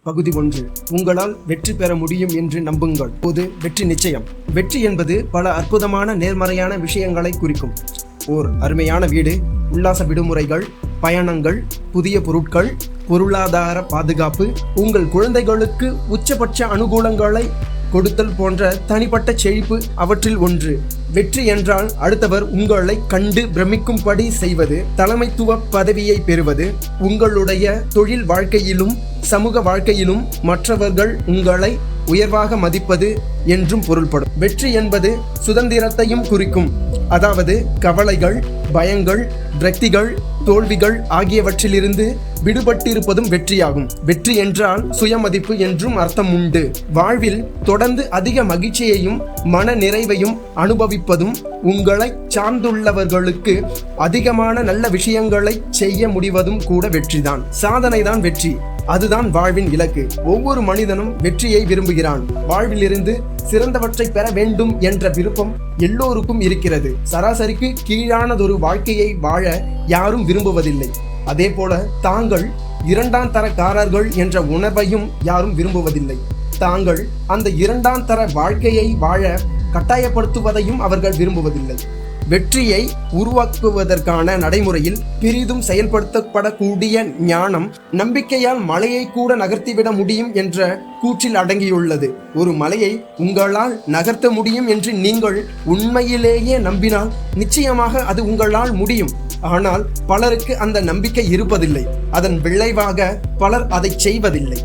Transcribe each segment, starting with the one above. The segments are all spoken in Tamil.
பகுதி 1. உங்களால் வெற்றி பெற முடியும் என்று நம்புங்கள். போது வெற்றி நிச்சயம். வெற்றி என்பது பல அற்புதமான நேர்மறையான விஷயங்களை குறிக்கும். ஓர் அருமையான வீடு, உல்லாச விடுமுறைகள், பயணங்கள், புதிய பொருட்கள், பொருளாதார பாதுகாப்பு, உங்கள் குழந்தைகளுக்கு உச்சபட்ச அனுகூலங்களை கொடுத்தல் போன்ற தனிப்பட்ட செழிப்பு அவற்றில் ஒன்று. வெற்றி என்றால் அடுத்தவர் உங்களை கண்டு பிரமிக்கும்படி செய்வது, தலைமைத்துவ பதவியை பெறுவது, உங்களுடைய தொழில் வாழ்க்கையிலும் சமூக வாழ்க்கையிலும் மற்றவர்கள் உங்களை உயர்வாக மதிப்பது என்றும் பொருள்படும். வெற்றி என்பது சுதந்திரத்தையும் குறிக்கும். அதாவது கவலைகள், பயங்கள், விரக்திகள், தோல்விகள் ஆகியவற்றிலிருந்து விடுபட்டிருப்பதும் வெற்றியாகும். வெற்றி என்றால் சுயமதிப்பு என்றும் அர்த்தம் உண்டு. வாழ்வில் தொடர்ந்து அதிக மகிழ்ச்சியையும் மன நிறைவையும் அனுபவிப்பதும், உங்களை சார்ந்துள்ளவர்களுக்கு அதிகமான நல்ல விஷயங்களை செய்ய முடிவதும் கூட வெற்றிதான். சாதனைதான் வெற்றி. அதுதான் வாழ்வின் இலக்கு. ஒவ்வொரு மனிதனும் வெற்றியை விரும்புகிறான். வாழ்விலிருந்து சிறந்தவற்றை பெற வேண்டும் என்ற விருப்பம் எல்லோருக்கும் இருக்கிறது. சராசரிக்கு கீழானதொரு வாழ்க்கையை வாழ யாரும் விரும்புவதில்லை. அதே போல தாங்கள் இரண்டாம் தரக்காரர்கள் என்ற உணர்வையும் யாரும் விரும்புவதில்லை. தாங்கள் அந்த இரண்டாம் தர வாழ்க்கையை வாழ கட்டாயப்படுத்துவதையும் அவர்கள் விரும்புவதில்லை. வெற்றியை உருவாக்குவதற்கான நடைமுறையில் பெரிதும் செயல்படுத்தப்படக்கூடிய ஞானம், நம்பிக்கையால் மலையை கூட நகர்த்திவிட முடியும் என்ற கூற்றில் அடங்கியுள்ளது. ஒரு மலையை உங்களால் நகர்த்த முடியும் என்று நீங்கள் உண்மையிலேயே நம்பினால் நிச்சயமாக அது உங்களால் முடியும். ஆனால் பலருக்கு அந்த நம்பிக்கை இருப்பதில்லை. அதன் விளைவாக பலர் அதை செய்வதில்லை.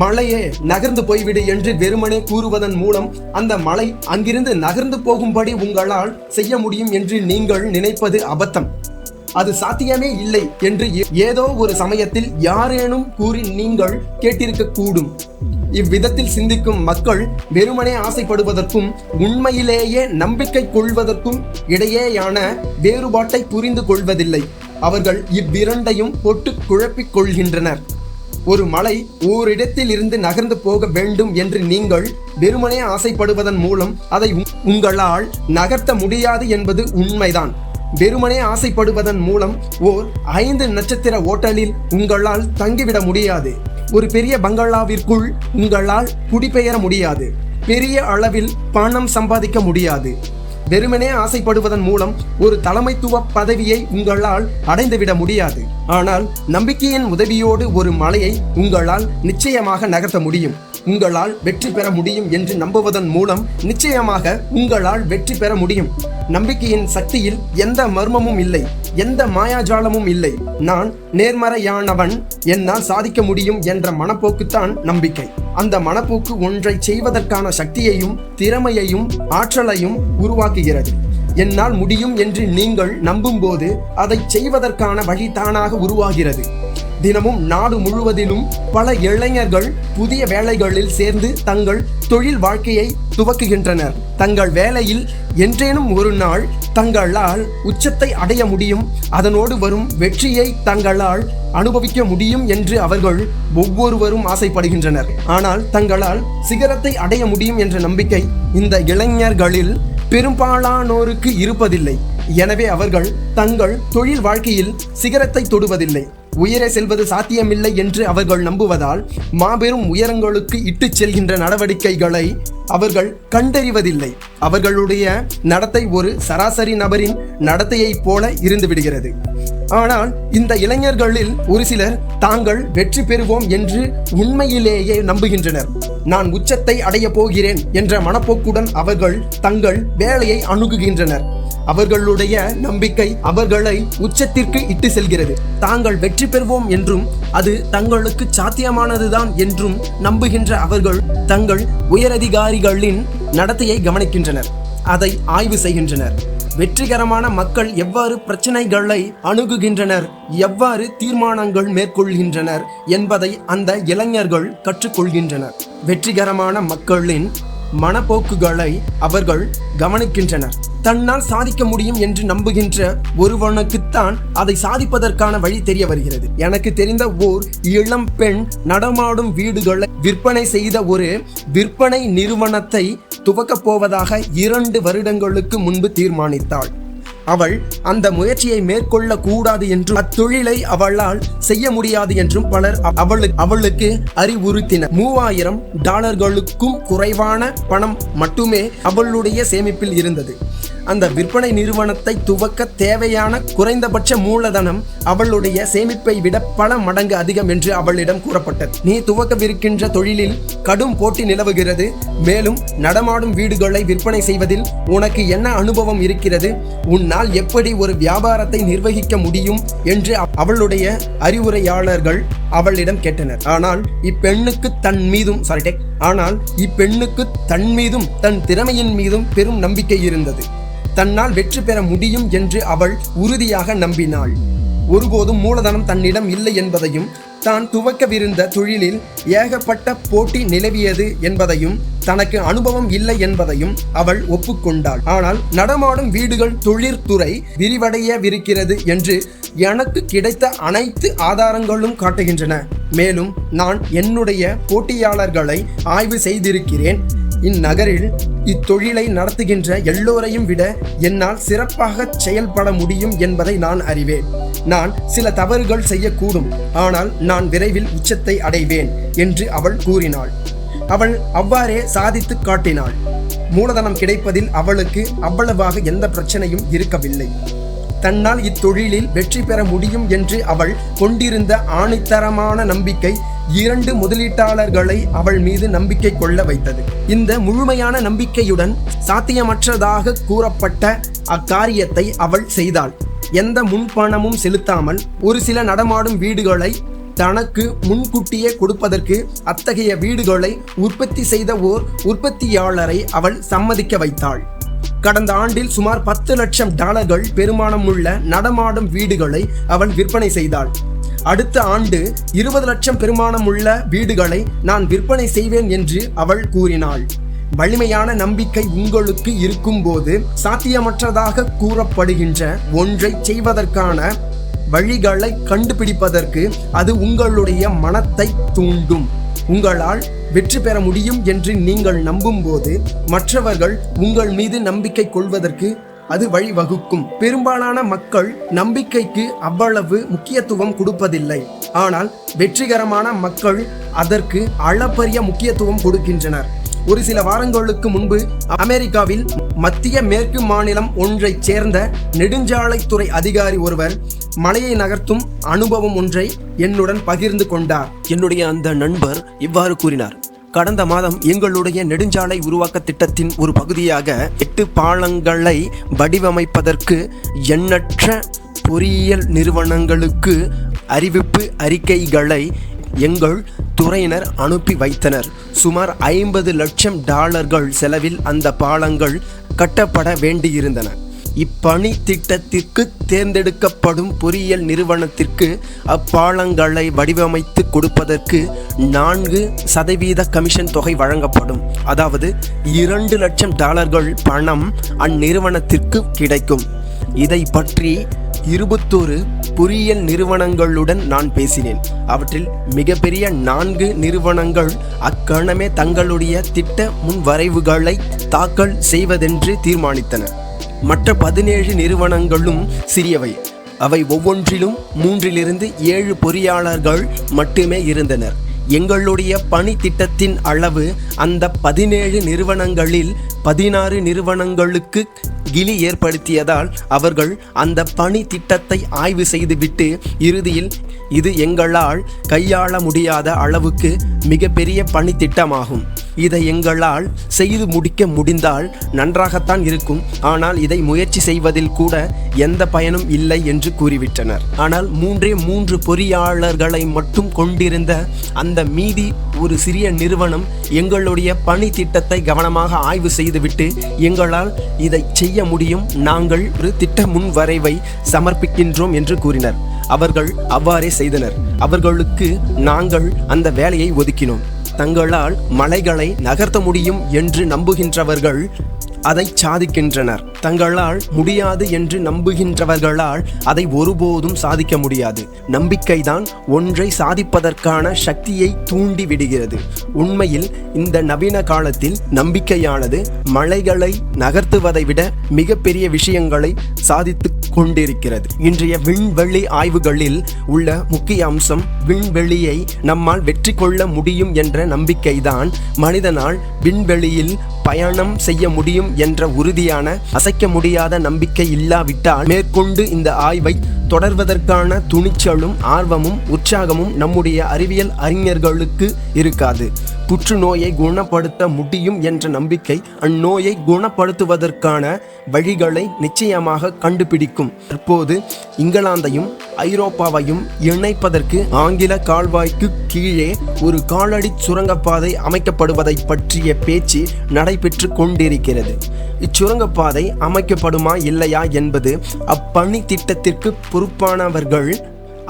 மலையே நகர்ந்து போய்விடு என்று வெறுமனே கூறுவதன் மூலம் அந்த மலை அங்கிருந்து நகர்ந்து போகும்படி உங்களால் செய்ய முடியும் என்று நீங்கள் நினைப்பது அபத்தம். அது சாத்தியமே இல்லை என்று ஏதோ ஒரு சமயத்தில் யாரேனும் கூறி நீங்கள் கேட்டிருக்க கூடும். இவ்விதத்தில் சிந்திக்கும் மக்கள் வெறுமனே ஆசைப்படுவதற்கும் உண்மையிலேயே நம்பிக்கை கொள்வதற்கும் இடையேயான வேறுபாட்டை புரிந்து கொள்வதில்லை. அவர்கள் இவ்விரண்டையும் போட்டு குழப்பிக் கொள்கின்றனர். ஒரு மலை ஓரிடத்தில் இருந்து நகர்ந்து போக வேண்டும் என்று நீங்கள் வெறுமனே ஆசைப்படுவதன் மூலம் அதை உங்களால் நகர்த்த முடியாது என்பது உண்மைதான். வெறுமனே ஆசைப்படுவதன் மூலம் ஓர் 5 நட்சத்திர ஓட்டலில் உங்களால் தங்கிவிட முடியாது. ஒரு பெரிய பங்களாவிற்குள் உங்களால் குடிபெயர முடியாது. பெரிய அளவில் பணம் சம்பாதிக்க முடியாது. வெறுமனே ஆசைப்படுவதன் மூலம் ஒரு தலைமைத்துவ பதவியை உங்களால் அடைந்துவிட முடியாது. ஆனால் நம்பிக்கையின் உதவியோடு ஒரு மலையை உங்களால் நிச்சயமாக நகர்த்த முடியும். உங்களால் வெற்றி பெற முடியும் என்று நம்புவதன் மூலம் நிச்சயமாக உங்களால் வெற்றி பெற முடியும். நம்பிக்கையின் சக்தியில் எந்த மர்மமும் இல்லை, எந்த மாயாஜாலமும் இல்லை. நான் நேர்மறையானவன், என்னால் சாதிக்க முடியும் என்ற மனப்போக்குத்தான் நம்பிக்கை. அந்த மனப்போக்கு ஒன்றை செய்வதற்கான சக்தியையும் திறமையையும் ஆற்றலையும் உருவாக்குகிறது. என்னால் முடியும் என்று நீங்கள் நம்பும்போது அதை செய்வதற்கான வழி தானாக உருவாகிறது. தினமும் நாடு முழுவதிலும் பல இளைஞர்கள் புதிய வேலைகளில் சேர்ந்து தங்கள் தொழில் வாழ்க்கையை துவக்குகின்றனர். தங்கள் வேலையில் என்றேனும் ஒரு நாள் தங்களால் உச்சத்தை அடைய முடியும், அதனோடு வரும் வெற்றியை தங்களால் அனுபவிக்க முடியும் என்று அவர்கள் ஒவ்வொருவரும் ஆசைப்படுகின்றனர். ஆனால் தங்களால் சிகரத்தை அடைய முடியும் என்ற நம்பிக்கை இந்த இளைஞர்களில் பெரும்பாலானோருக்கு இருப்பதில்லை. எனவே அவர்கள் தங்கள் தொழில் வாழ்க்கையில் சிகரத்தை தொடுவதில்லை. உயரே செல்வது சாத்தியமில்லை என்று அவர்கள் நம்புவதால் மாபெரும் உயரங்களுக்கு இட்டுச் செல்கின்ற நடவடிக்கைகளை அவர்கள் கண்டறிவதில்லை. அவர்களுடைய நடத்தை ஒரு சராசரி நபரின் நடத்தையைப் போல இருந்து விடுகிறது. ஆனால் இந்த இளைஞர்களில் ஒரு சிலர் தாங்கள் வெற்றி பெறுவோம் என்று உண்மையிலேயே நம்புகின்றனர். நான் உச்சத்தை அடைய போகிறேன் என்ற மனப்போக்குடன் அவர்கள் தங்கள் வேலையை அணுகுகின்றனர். அவர்களுடைய நம்பிக்கை அவர்களை உச்சத்திற்கு இட்டு செல்கிறது. தாங்கள் வெற்றி பெறுவோம் என்றும் அது தங்களுக்கு சாத்தியமானதுதான் என்றும் நம்புகின்ற அவர்கள் தங்கள் உயரதிகாரிகளின் நடத்தையை கவனிக்கின்றனர், அதை ஆய்வு செய்கின்றனர். வெற்றிகரமான மக்கள் எவ்வாறு பிரச்சனைகளை அணுகுகின்றனர், எவ்வாறு தீர்மானங்கள் மேற்கொள்கின்றனர் என்பதை அந்த இளைஞர்கள் கற்றுக்கொள்கின்றனர். வெற்றிகரமான மக்களின் மனப்போக்குகளை அவர்கள் கவனிக்கின்றனர். தன்னால் சாதிக்க முடியும் என்று நம்புகின்ற ஒருவனுக்குத்தான் அதை சாதிப்பதற்கான வழி தெரிய வருகிறது. எனக்கு தெரிந்த ஓர் இளம் பெண் நடமாடும் வீடுகளை விற்பனை செய்த ஒரு விற்பனை நிறுவனத்தை துவக்கப் போவதாக 2 வருடங்களுக்கு முன்பு தீர்மானித்தாள். அவள் அந்த முயற்சியை மேற்கொள்ள கூடாது என்றும் அத்தொழிலை அவளால் செய்ய முடியாது என்றும் பலர் அவளுக்கு அறிவுறுத்தினர். $3000 குறைவான பணம் மட்டுமே அவளுடைய சேமிப்பில் இருந்தது. அந்த விற்பனை நிறுவனத்தை துவக்க தேவையான குறைந்தபட்ச மூலதனம் அவளுடைய சேமிப்பை விட பல மடங்கு அதிகம் என்று அவளிடம் கூறப்பட்டது. நீ துவக்கவிருக்கின்ற தொழிலில் கடும் போட்டி நிலவுகிறது. மேலும் நடமாடும் வீடுகளை விற்பனை செய்வதில் உனக்கு என்ன அனுபவம் இருக்கிறது? உன்னால் எப்படி ஒரு வியாபாரத்தை நிர்வகிக்க முடியும் என்று அவளுடைய அறிவுரையாளர்கள் அவளிடம் கேட்டனர். ஆனால் இப்பெண்ணுக்கு தன் மீதும் தன் திறமையின் மீதும் பெரும் நம்பிக்கை இருந்தது. தன்னால் வெற்றி பெற முடியும் என்று அவள் உறுதியாக நம்பினாள். ஒருபோதும் மூலதனம் தன்னிடம் இல்லை என்பதையும், தான் துவக்கவிருந்த தொழிலில் ஏகப்பட்ட போட்டி நிலவியது என்பதையும், தனக்கு அனுபவம் இல்லை என்பதையும் அவள் ஒப்புக்கொண்டாள். ஆனால் நடமாடும் வீடுகள் தொழிற்துறை விரிவடையவிருக்கிறது என்று எனக்கு கிடைத்த அனைத்து ஆதாரங்களும் காட்டுகின்றன. மேலும் நான் என்னுடைய போட்டியாளர்களை ஆய்வு செய்திருக்கிறேன். இந்நகரில் இத்தொழிலை நடத்துகின்ற எல்லோரையும் விட என்னால் சிறப்பாக செயல்பட முடியும் என்பதை நான் அறிவேன். நான் சில தவறுகள் செய்யக்கூடும், ஆனால் நான் விரைவில் உச்சத்தை அடைவேன் என்று அவள் கூறினாள். அவள் அவ்வாறே சாதித்து காட்டினாள். மூலதனம் கிடைப்பதில் அவளுக்கு அவ்வளவாக எந்த பிரச்சனையும் இருக்கவில்லை. தன்னால் இத்தொழிலில் வெற்றி பெற முடியும் என்று அவள் கொண்டிருந்த ஆணித்தரமான நம்பிக்கை 2 முதலீட்டாளர்களை அவள் மீது நம்பிக்கை கொள்ள வைத்தது. இந்த முழுமையான நம்பிக்கையுடன் சாத்தியமற்றதாக கூறப்பட்ட அக்காரியத்தை அவள் செய்தாள். எந்த முன்பணமும் செலுத்தாமல் ஒரு சில நடமாடும் வீடுகளை தனக்கு முன்கூட்டியே கொடுப்பதற்கு அத்தகைய வீடுகளை உற்பத்தி செய்த ஓர் உற்பத்தியாளரை அவள் சம்மதிக்க வைத்தாள். கடந்த ஆண்டில் சுமார் $10 லட்சம் பெருமானமுள்ள நடமாடும் வீடுகளை அவள் விற்பனை செய்தாள். அடுத்த ஆண்டு 20 லட்சம் பெருமானமுள்ள வீடுகளை நான் விற்பனை செய்வேன் என்று அவள் கூறினாள். வலிமையான நம்பிக்கை உங்களுக்கு இருக்கும்போது சாத்தியமற்றதாக கூறப்படுகின்ற ஒன்றை செய்வதற்கான வழிகளை கண்டுபிடிப்பதற்கு அது உங்களுடைய மனத்தை தூண்டும். உங்களால் வெற்றி பெற முடியும் என்று நீங்கள் நம்பும்போது மற்றவர்கள் உங்கள் மீது நம்பிக்கை கொள்வதற்கு அது வழிவகுக்கும். பெரும்பாலான மக்கள் நம்பிக்கைக்கு அவ்வளவு முக்கியத்துவம் கொடுப்பதில்லை. ஆனால் வெற்றிகரமான மக்கள் அதற்கு அளப்பரிய முக்கியத்துவம் கொடுக்கின்றனர். ஒரு சில வாரங்களுக்கு முன்பு அமெரிக்காவில் மத்திய மேற்கு மாநிலம் ஒன்றைச் சேர்ந்த நெடுஞ்சாலைத்துறை அதிகாரி ஒருவர் மலையை நகர்த்தும் அனுபவம் ஒன்றை என்னுடன் பகிர்ந்து கொண்டார். என்னுடைய அந்த நண்பர் இவ்வாறு கூறினார். கடந்த மாதம் எங்களுடைய நெடுஞ்சாலை உருவாக்க திட்டத்தின் ஒரு பகுதியாக 8 பாலங்களை வடிவமைப்பதற்கு எண்ணற்ற பொறியியல் நிறுவனங்களுக்கு அறிவிப்பு அறிக்கைகளை எங்கள் துறையினர் அனுப்பி வைத்தனர். சுமார் $50 லட்சம் செலவில் அந்த பாலங்கள் கட்டப்பட வேண்டியிருந்தன. இப்பணி திட்டத்திற்கு தேர்ந்தெடுக்கப்படும் பொறியியல் நிறுவனத்திற்கு அப்பாலங்களை வடிவமைத்து கொடுப்பதற்கு 4% கமிஷன் தொகை வழங்கப்படும். அதாவது $2 லட்சம் பணம் அந்நிறுவனத்திற்கு கிடைக்கும். இதை பற்றி 21 பொறியியல் நிறுவனங்களுடன் நான் பேசினேன். அவற்றில் மிகப்பெரிய 4 நிறுவனங்கள் அக்கணமே தங்களுடைய திட்ட முன்வரைவுகளை தாக்கல் செய்வதென்று தீர்மானித்தன. மற்ற 17 நிறுவனங்களும் சிறியவை. அவை ஒவ்வொன்றிலும் 3 to 7 பொறியாளர்கள் மட்டுமே இருந்தனர். எங்களுடைய பணி திட்டத்தின் அளவு அந்த 17 நிறுவனங்களில் 16 நிறுவனங்களுக்கு கிளி ஏற்படுத்தியதால் அவர்கள் அந்த பணி திட்டத்தை ஆய்வு செய்துவிட்டு இறுதியில் இது எங்களால் கையாள முடியாத அளவுக்கு மிகப்பெரிய பணி திட்டமாகும், இதை எங்களால் செய்து முடிக்க முடிந்தால் நன்றாகத்தான் இருக்கும், ஆனால் இதை முயற்சி செய்வதில் கூட எந்த பயனும் இல்லை என்று கூறிவிட்டனர். ஆனால் 3 பொறியாளர்களை மட்டும் கொண்டிருந்த அந்த மீதி ஒரு சிறிய நிறுவனம் எங்களுடைய பணி திட்டத்தை கவனமாக ஆய்வு செய்துவிட்டு எங்களால் இதை செய்ய முடியும், நாங்கள் ஒரு திட்ட முன்வரைவை சமர்ப்பிக்கின்றோம் என்று கூறினர். அவர்கள் அவ்வாறே செய்தனர். அவர்களுக்கு நாங்கள் அந்த வேலையை ஒதுக்கினோம். தங்களால் மலைகளை நகர்த்த முடியும் என்று நம்புகின்றவர்கள் அதை சாதிக்கின்றனர். தங்களால் முடியாது என்று நம்புகின்றவர்களால் அதை ஒருபோதும் சாதிக்க முடியாது. நம்பிக்கைதான் ஒன்றை சாதிப்பதற்கான சக்தியை தூண்டி விடுகிறது. உண்மையில் இந்த நவீன காலத்தில் நம்பிக்கையானது மலைகளை நகர்த்துவதை விட மிகப்பெரிய விஷயங்களை சாதித்து கொண்டிருக்கிறது. இன்றைய விண்வெளி ஆய்வுகளில் உள்ள முக்கிய அம்சம் விண்வெளியை நம்மால் வெற்றி கொள்ள முடியும் என்ற நம்பிக்கைதான். மனிதனால் விண்வெளியில் பயணம் செய்ய முடியும் என்ற உறுதியான அசைக்க முடியாத நம்பிக்கை இல்லாவிட்டால் மேற்கொண்டு இந்த ஆய்வை தொடர்வதற்கான துணிச்சலும் ஆர்வமும் உற்சாகமும் நம்முடைய அறிவியல் அறிஞர்களுக்கு இருக்காது. புற்றுநோயை குணப்படுத்த முடியும் என்ற நம்பிக்கை அந்நோயை குணப்படுத்துவதற்கான வழிகளை நிச்சயமாக கண்டுபிடிக்கும். தற்போது இங்கிலாந்தையும் ஐரோப்பாவையும் இணைப்பதற்கு ஆங்கில கால்வாய்க்கு கீழே ஒரு காலடி சுரங்கப்பாதை அமைக்கப்படுவதை பற்றிய பேச்சு நடைபெற்று கொண்டிருக்கிறது. இச்சுரங்கப்பாதை அமைக்கப்படுமா இல்லையா என்பது அப்பணி திட்டத்திற்கு பொறுப்பானவர்கள்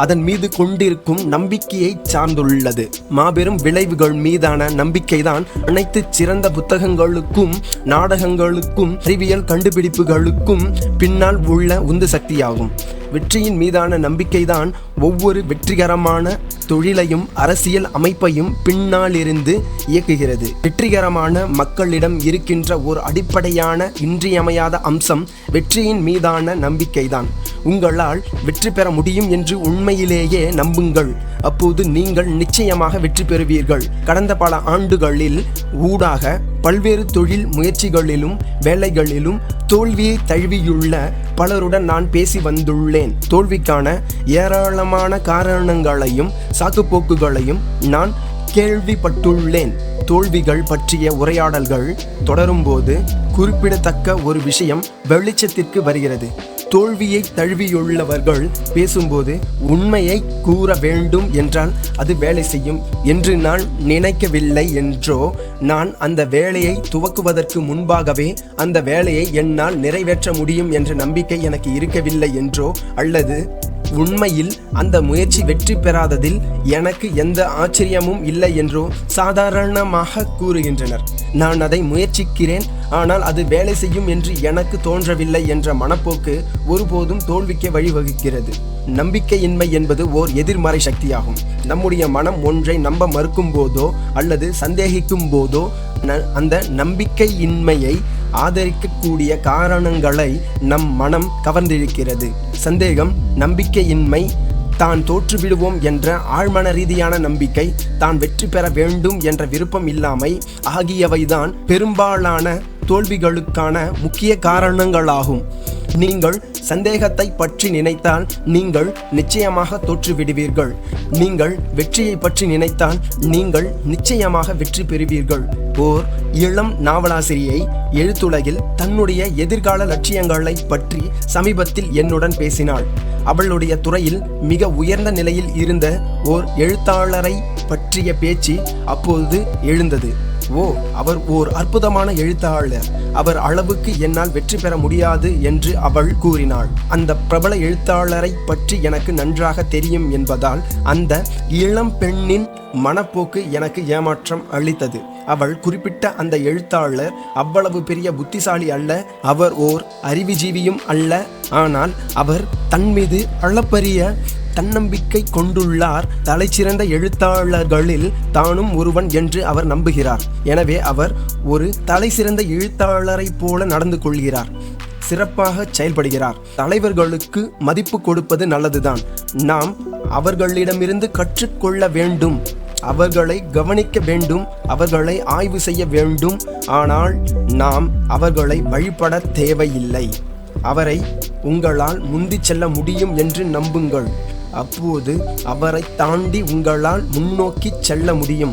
அதன் மீது கொண்டிருக்கும் நம்பிக்கையை சார்ந்துள்ளது. மாபெரும் விளைவுகள் மீதான நம்பிக்கைதான் அனைத்து சிறந்த புத்தகங்களுக்கும் நாடகங்களுக்கும் அறிவியல் கண்டுபிடிப்புகளுக்கும் பின்னால் உள்ள உந்து சக்தியாகும். வெற்றியின் மீதான நம்பிக்கைதான் ஒவ்வொரு வெற்றிகரமான தொழிலையும் அரசியல் அமைப்பையும் பின்னாலிருந்து இயக்குகிறது. வெற்றிகரமான மக்களிடம் இருக்கின்ற ஒரு அடிப்படையான இன்றியமையாத அம்சம் வெற்றியின் மீதான நம்பிக்கைதான். உங்களால் வெற்றி பெற முடியும் என்று உண்மையிலேயே நம்புங்கள். அப்போது நீங்கள் நிச்சயமாக வெற்றி பெறுவீர்கள். கடந்த பல ஆண்டுகளில் ஊடாக பல்வேறு தொழில் முயற்சிகளிலும் வேலைகளிலும் தோல்வியை தழுவியுள்ள பலருடன் நான் பேசி வந்துள்ளேன். தோல்விக்கான ஏராளமான காரணங்களையும் சாக்குப்போக்குகளையும் நான் கேள்விப்பட்டுள்ளேன். தோல்விகள் பற்றிய உரையாடல்கள் தொடரும்போது குறிப்பிடத்தக்க ஒரு விஷயம் வெளிச்சத்திற்கு வருகிறது. தோல்வியை தழுவியுள்ளவர்கள் பேசும்போது உண்மையை கூற வேண்டும் என்றால் அது வேலை செய்யும் என்று நான் நினைக்கவில்லை என்றோ, நான் அந்த வேலையை துவக்குவதற்கு முன்பாகவே அந்த வேலையை என்னால் நிறைவேற்ற முடியும் என்ற நம்பிக்கை எனக்கு இருக்கவில்லை என்றோ, அல்லது உண்மையில் அந்த முயற்சி வெற்றி பெறாததில் எனக்கு எந்த ஆச்சரியமும் இல்லை என்றோ சாதாரணமாக கூறுகின்றனர். நான் அதை முயற்சிக்கிறேன், ஆனால் அது வேலை செய்யும் என்று எனக்கு தோன்றவில்லை என்ற மனப்போக்கு ஒருபோதும் தோல்விக்கு வழிவகுக்கிறது. நம்பிக்கையின்மை என்பது ஓர் எதிர்மறை சக்தியாகும். நம்முடைய மனம் ஒன்றை நம்ப மறுக்கும் போதோ அல்லது சந்தேகிக்கும் போதோ அந்த நம்பிக்கையின்மையை ஆதரிக்கக்கூடிய காரணங்களை நம் மனம் கவர்ந்திருக்கிறது. சந்தேகம், நம்பிக்கையின்மை, தான் தோற்றுவிடுவோம் என்ற ஆழ்மன ரீதியான நம்பிக்கை, தான் வெற்றி பெற வேண்டும் என்ற விருப்பம் இல்லாமை ஆகியவைதான் பெரும்பாலான தோல்விகளுக்கான முக்கிய காரணங்களாகும். நீங்கள் சந்தேகத்தை பற்றி நினைத்தால் நீங்கள் நிச்சயமாக தோற்றுவிடுவீர்கள். நீங்கள் வெற்றியை பற்றி நினைத்தால் நீங்கள் நிச்சயமாக வெற்றி பெறுவீர்கள். ஓர் இளம் நாவலாசிரியை எழுத்துலகில் தன்னுடைய எதிர்கால லட்சியங்களை பற்றி சமீபத்தில் என்னுடன் பேசினாள். அவளுடைய துறையில் மிக உயர்ந்த நிலையில் இருந்த ஓர் எழுத்தாளரை பற்றிய பேச்சு அப்போது எழுந்தது. அவர் ஓர் அற்புதமான எழுத்தாளர். அவர் அளவுக்கு என்னால் வெற்றி பெற முடியாது என்று அவள் கூறினாள். அந்த பிரபல எழுத்தாளரை பற்றி எனக்கு நன்றாக தெரியும் என்பதால் அந்த இளம் பெண்ணின் மனப்போக்கு எனக்கு ஏமாற்றம் அளித்தது. அவள் குறிப்பிட்ட அந்த எழுத்தாளர் அவ்வளவு பெரிய புத்திசாலி அல்ல, அவர் ஓர் அறிவுஜீவியும் அல்ல. ஆனால் அவர் தன் மீது அளப்பரிய தன்னம்பிக்கை கொண்டுள்ளார். தலைச்சிறந்த எழுத்தாளர்களில் தானும் ஒருவன் என்று அவர் நம்புகிறார். எனவே அவர் ஒரு தலைசிறந்த எழுத்தாளரை போல நடந்து கொள்கிறார், சிறப்பாக செயல்படுகிறார். தலைவர்களுக்கு மதிப்பு கொடுப்பது நல்லதுதான். நாம் அவர்களிடமிருந்து கற்றுக்கொள்ள வேண்டும், அவர்களை கவனிக்க வேண்டும், அவர்களை ஆய்வு செய்ய வேண்டும். ஆனால் நாம் அவர்களை வழிபட தேவையில்லை. அவரை உங்களால் முந்திச் செல்ல முடியும் என்று நம்புங்கள். அப்போது அவரை தாண்டி உங்களால் முன்னோக்கி செல்ல முடியும்.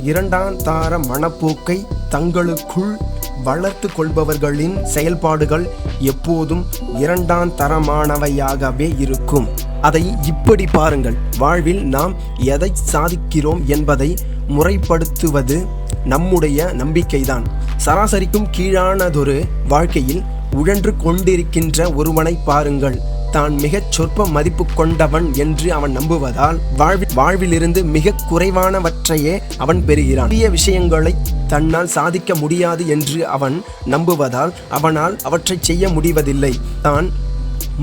இரண்டாம் தார மனப்போக்கை தங்களுக்குள் வளர்த்து கொள்பவர்களின் செயல்பாடுகள் எப்போதும் இரண்டாம் தரமானவையாகவே இருக்கும். அதை இப்படி பாருங்கள். வாழ்வில் நாம் எதை சாதிக்கிறோம் என்பதை முறைப்படுத்துவது நம்முடைய நம்பிக்கைதான். சராசரிக்கும் கீழானதொரு வாழ்க்கையில் உழன்று கொண்டிருக்கின்ற ஒருவனை பாருங்கள். தான் மிகச் சொற்ப மதிப்பு கொண்டவன் என்று அவன் நம்புவதால் வாழ்விலிருந்து மிக குறைவானவற்றையே அவன் பெறுகிறான். புதிய விஷயங்களை தன்னால் சாதிக்க முடியாது என்று அவன் நம்புவதால் அவனால் அவற்றை செய்ய முடிவதில்லை. தான்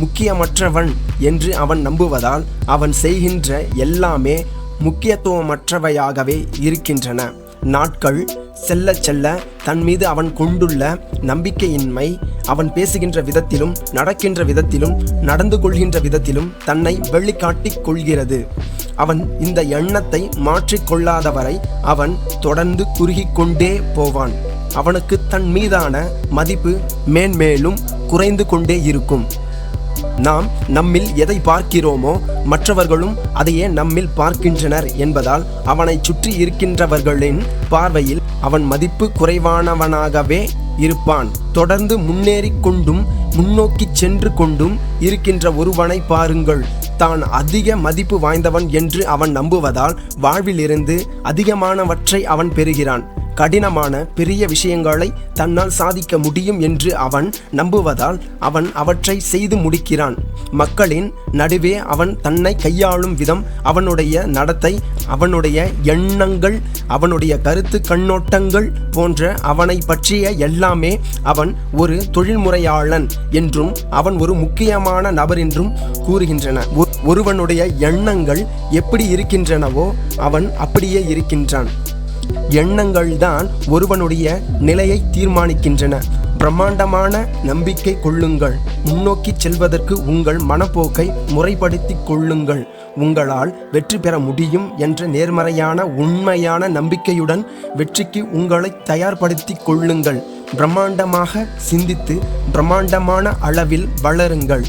முக்கியமற்றவன் என்று அவன் நம்புவதால் அவன் செய்கின்ற எல்லாமே முக்கியத்துவமற்றவையாகவே இருக்கின்றன. நாட்கள் செல்ல செல்ல தன் மீது அவன் கொண்டுள்ள நம்பிக்கையின்மை அவன் பேசுகின்ற விதத்திலும் நடக்கின்ற விதத்திலும் நடந்து கொள்கின்ற விதத்திலும் தன்னை வெளிக்காட்டிக் கொள்கிறது. அவன் இந்த எண்ணத்தை மாற்றிக்கொள்ளாதவரை அவன் தொடர்ந்து குறுகிக்கொண்டே போவான். அவனுக்கு தன் மீதான மதிப்பு மேன்மேலும் குறைந்து கொண்டே இருக்கும். நாம் நம்மில் எதை பார்க்கிறோமோ மற்றவர்களும் அதையே நம்மில் பார்க்கின்றனர் என்பதால் அவனை சுற்றி இருக்கின்றவர்களின் பார்வையில் அவன் மதிப்பு குறைவானவனாகவே இருப்பான். தொடர்ந்து முன்னேறி கொண்டும் முன்னோக்கி சென்று கொண்டும் இருக்கின்ற ஒருவனை பாருங்கள். தான் அதிக மதிப்பு வாய்ந்தவன் என்று அவன் நம்புவதால் வாழ்விலிருந்து அதிகமானவற்றை அவன் பெறுகிறான். கடினமான பெரிய விஷயங்களை தன்னால் சாதிக்க முடியும் என்று அவன் நம்புவதால் அவன் அவற்றை செய்து முடிக்கிறான். மக்களின் நடுவே அவன் தன்னை கையாளும் விதம், அவனுடைய நடத்தை, அவனுடைய எண்ணங்கள், அவனுடைய கருத்து கண்ணோட்டங்கள் போன்ற அவனை பற்றிய எல்லாமே அவன் ஒரு தொழில்முறையாளன் என்றும் அவன் ஒரு முக்கியமான நபர் என்றும் கூறுகின்றன. ஒருவனுடைய எண்ணங்கள் எப்படி இருக்கின்றனவோ அவன் அப்படியே இருக்கின்றான். எண்ணங்கள் தான் ஒருவனுடைய நிலையை தீர்மானிக்கின்றன. பிரம்மாண்டமான நம்பிக்கை கொள்ளுங்கள். முன்னோக்கி செல்வதற்கு உங்கள் மனப்போக்கை முறைப்படுத்திக் கொள்ளுங்கள். உங்களால் வெற்றி பெற முடியும் என்ற நேர்மறையான உண்மையான நம்பிக்கையுடன் வெற்றிக்கு உங்களை தயார்படுத்திக் கொள்ளுங்கள். பிரம்மாண்டமாக சிந்தித்து பிரம்மாண்டமான அளவில் வளருங்கள்.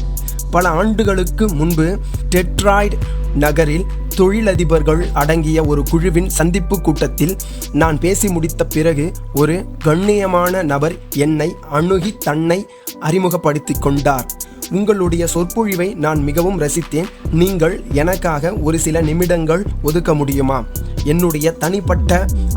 பல ஆண்டுகளுக்கு முன்பு டெட்ராய்ட் நகரில் தொழிலதிபர்கள் அடங்கிய ஒரு குழுவின் சந்திப்பு கூட்டத்தில் நான் பேசி முடித்த பிறகு ஒரு கண்ணியமான நபர் என்னை அணுகி தன்னை அறிமுகப்படுத்திக் கொண்டார். உங்களுடைய சொற்பொழிவை நான் மிகவும் ரசித்தேன். நீங்கள் எனக்காக ஒரு சில நிமிடங்கள் ஒதுக்க முடியுமா? என்னுடைய தனிப்பட்ட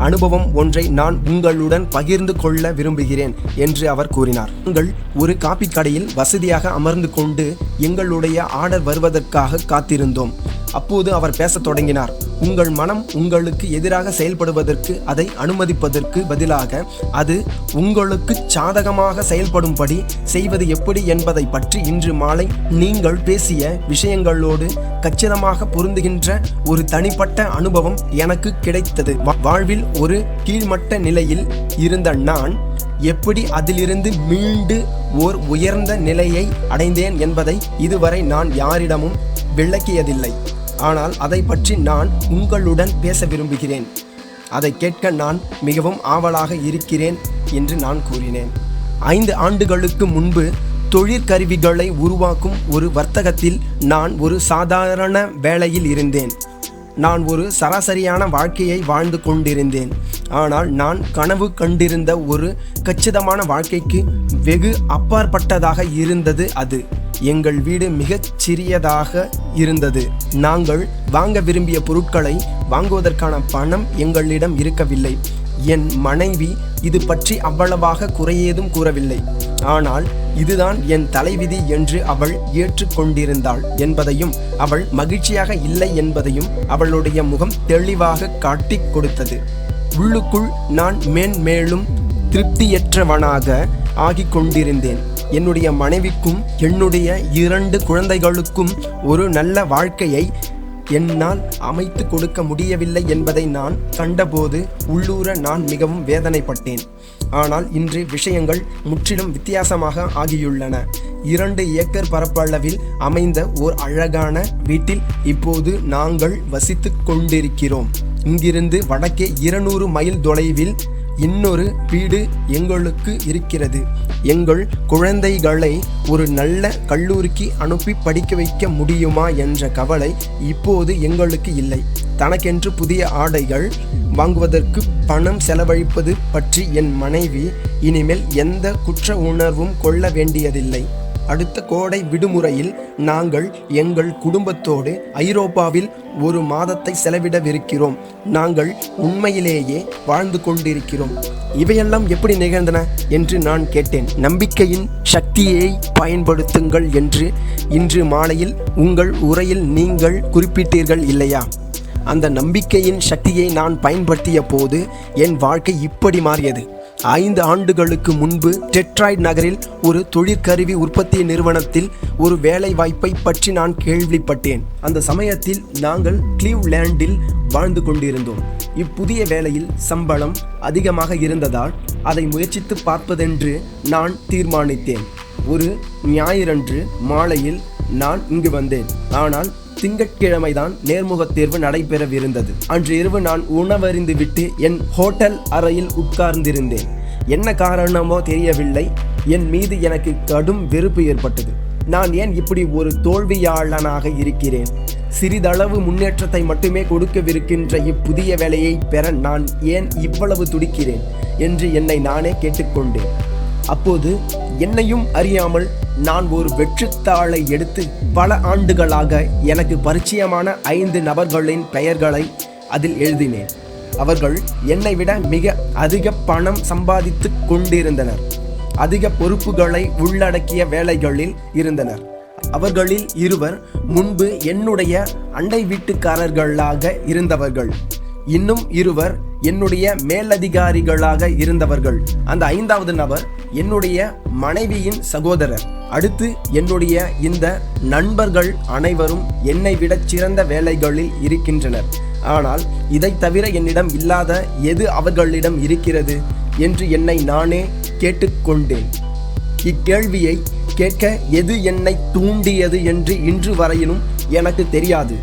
அனுபவம் ஒன்றை நான் உங்களுடன் பகிர்ந்து கொள்ள விரும்புகிறேன் என்று அவர் கூறினார். நாங்கள் ஒரு காபி கடையில் வசதியாக அமர்ந்து கொண்டு எங்களுடைய ஆர்டர் வருவதற்காக காத்திருந்தோம். அப்போது அவர் பேசத் தொடங்கினார். உங்கள் மனம் உங்களுக்கு எதிராக செயல்படுவதற்கு அதை அனுமதிப்பதற்கு பதிலாக அது உங்களுக்கு சாதகமாக செயல்படும்படி செய்வது எப்படி என்பதை பற்றி இன்று மாலை நீங்கள் பேசிய விஷயங்களோடு கச்சிதமாக பொருந்துகின்ற ஒரு தனிப்பட்ட அனுபவம் எனக்கு கிடைத்தது. வாழ்வில் ஒரு கீழ்மட்ட நிலையில் இருந்த நான் எப்படி அதிலிருந்து மீண்டு ஓர் உயர்ந்த நிலையை அடைந்தேன் என்பதை இதுவரை நான் யாரிடமும் விளக்கியதில்லை. ஆனால் அதை பற்றி நான் உங்களுடன் பேச விரும்புகிறேன். அதை கேட்க நான் மிகவும் ஆவலாக இருக்கிறேன் என்று நான் கூறினேன். 5 ஆண்டுகளுக்கு முன்பு தொழிற்கருவிகளை உருவாக்கும் ஒரு வர்த்தகத்தில் நான் ஒரு சாதாரண வேலையில் இருந்தேன். நான் ஒரு சராசரியான வாழ்க்கையை வாழ்ந்து கொண்டிருந்தேன். ஆனால் நான் கனவு கண்டிருந்த ஒரு கச்சிதமான வாழ்க்கைக்கு வெகு அப்பாற்பட்டதாக இருந்தது அது. எங்கள் வீடு மிகச் சிறியதாக இருந்தது. நாங்கள் வாங்க விரும்பிய பொருட்களை வாங்குவதற்கான பணம் எங்களிடம் இருக்கவில்லை. என் மனைவி இது பற்றி அவ்வளவாக குறையேதும் கூறவில்லை. ஆனால் இதுதான் என் தலைவிதி என்று அவள் ஏற்றுக்கொண்டிருந்தாள் என்பதையும் அவள் மகிழ்ச்சியாக இல்லை என்பதையும் அவளுடைய முகம் தெளிவாக காட்டிக் கொடுத்தது. உள்ளுக்குள் நான் மேன்மேலும் திருப்தியற்றவனாக ஆகிக் கொண்டிருந்தேன். என்னுடைய மனைவிக்கும் என்னுடைய 2 குழந்தைகளுக்கும் ஒரு நல்ல வாழ்க்கையை என்னால் அமைத்து கொடுக்க முடியவில்லை என்பதை நான் கண்டபோது உள்ளூர நான் மிகவும் வேதனைப்பட்டேன். ஆனால் இன்று விஷயங்கள் முற்றிலும் வித்தியாசமாக ஆகியுள்ளன. 2 ஏக்கர் பரப்பளவில் அமைந்த ஓர் அழகான வீட்டில் இப்போது நாங்கள் வசித்துக் கொண்டிருக்கிறோம். இங்கிருந்து வடக்கே 200 மைல் தொலைவில் இன்னொரு வீடு எங்களுக்கு இருக்கிறது. எங்கள் குழந்தைகளை ஒரு நல்ல கல்லூரிக்கு அனுப்பி படிக்க வைக்க முடியுமா என்ற கவலை இப்போது எங்களுக்கு இல்லை. தனக்கென்று புதிய ஆடைகள் வாங்குவதற்கு பணம் செலவழிப்பது பற்றி என் மனைவி இனிமேல் எந்த குற்ற உணர்வும் கொள்ள வேண்டியதில்லை. அடுத்த கோடை விடுமுறையில் நாங்கள் எங்கள் குடும்பத்தோடு ஐரோப்பாவில் ஒரு மாதத்தை செலவிடவிருக்கிறோம். நாங்கள் உண்மையிலேயே வாழ்ந்து கொண்டிருக்கிறோம். இவையெல்லாம் எப்படி நிகழ்ந்தன என்று நான் கேட்டேன். நம்பிக்கையின் சக்தியை பயன்படுத்துங்கள் என்று இன்று மாலையில் உங்கள் உரையில் நீங்கள் குறிப்பிட்டீர்கள் இல்லையா? அந்த நம்பிக்கையின் சக்தியை நான் பயன்படுத்திய போது என் வாழ்க்கை இப்படி மாறியது. 5 ஆண்டுகளுக்கு முன்பு டெட்ராய்ட் நகரில் ஒரு தொழிற்கருவி உற்பத்தி நிறுவனத்தில் ஒரு வேலை வாய்ப்பை பற்றி நான் கேள்விப்பட்டேன். அந்த சமயத்தில் நாங்கள் கிளீவ்லேண்டில் வாழ்ந்து கொண்டிருந்தோம். இப்புதிய வேலையில் சம்பளம் அதிகமாக இருந்ததால் அதை முயற்சித்து பார்ப்பதென்று நான் தீர்மானித்தேன். ஒரு ஞாயிறன்று மாலையில் நான் இங்கு வந்தேன். ஆனால் திங்கட்கிழமைதான் நேர்முகத் தேர்வு நடைபெறவிருந்தது. அன்று இரவு நான் உணவறிந்து விட்டு என் ஹோட்டல் அறையில் உட்கார்ந்திருந்தேன். என்ன காரணமோ தெரியவில்லை, என் மீது எனக்கு கடும் வெறுப்பு ஏற்பட்டது. நான் ஏன் இப்படி ஒரு தோல்வியாளனாக இருக்கிறேன்? சிறிதளவு முன்னேற்றத்தை மட்டுமே கொடுக்கவிருக்கின்ற இப்புதிய வேலையை பெற நான் ஏன் இவ்வளவு துடிக்கிறேன் என்று என்னை நானே கேட்டுக்கொண்டேன். அப்போது என்னையும் அறியாமல் நான் ஒரு வெற்றுத்தாளை எடுத்து பல ஆண்டுகளாக எனக்கு பரிச்சயமான 5 நபர்களின் பெயர்களை அதில் எழுதினேன். அவர்கள் என்னை விட மிக அதிக பணம் சம்பாதித்து கொண்டிருந்தனர். அதிக பொறுப்புகளை உள்ளடக்கிய வேலைகளில் இருந்தனர். அவர்களில் 2 முன்பு என்னுடைய அண்டை வீட்டுக்காரர்களாக இருந்தவர்கள். இன்னும் 2 என்னுடைய மேலதிகாரிகளாக இருந்தவர்கள். அந்த 5வது நபர் என்னுடைய மனைவியின் சகோதரர். அடுத்து என்னுடைய இந்த நண்பர்கள் அனைவரும் என்னை விட சிறந்த வேலைகளில் இருக்கின்றனர். ஆனால் இதை தவிர என்னிடம் இல்லாத எது அவர்களிடம் இருக்கிறது என்று என்னை நானே கேட்டுக்கொண்டேன். இக்கேள்வியை கேட்க எது என்னை தூண்டியது என்று இன்று வரையிலும் எனக்கு தெரியாது.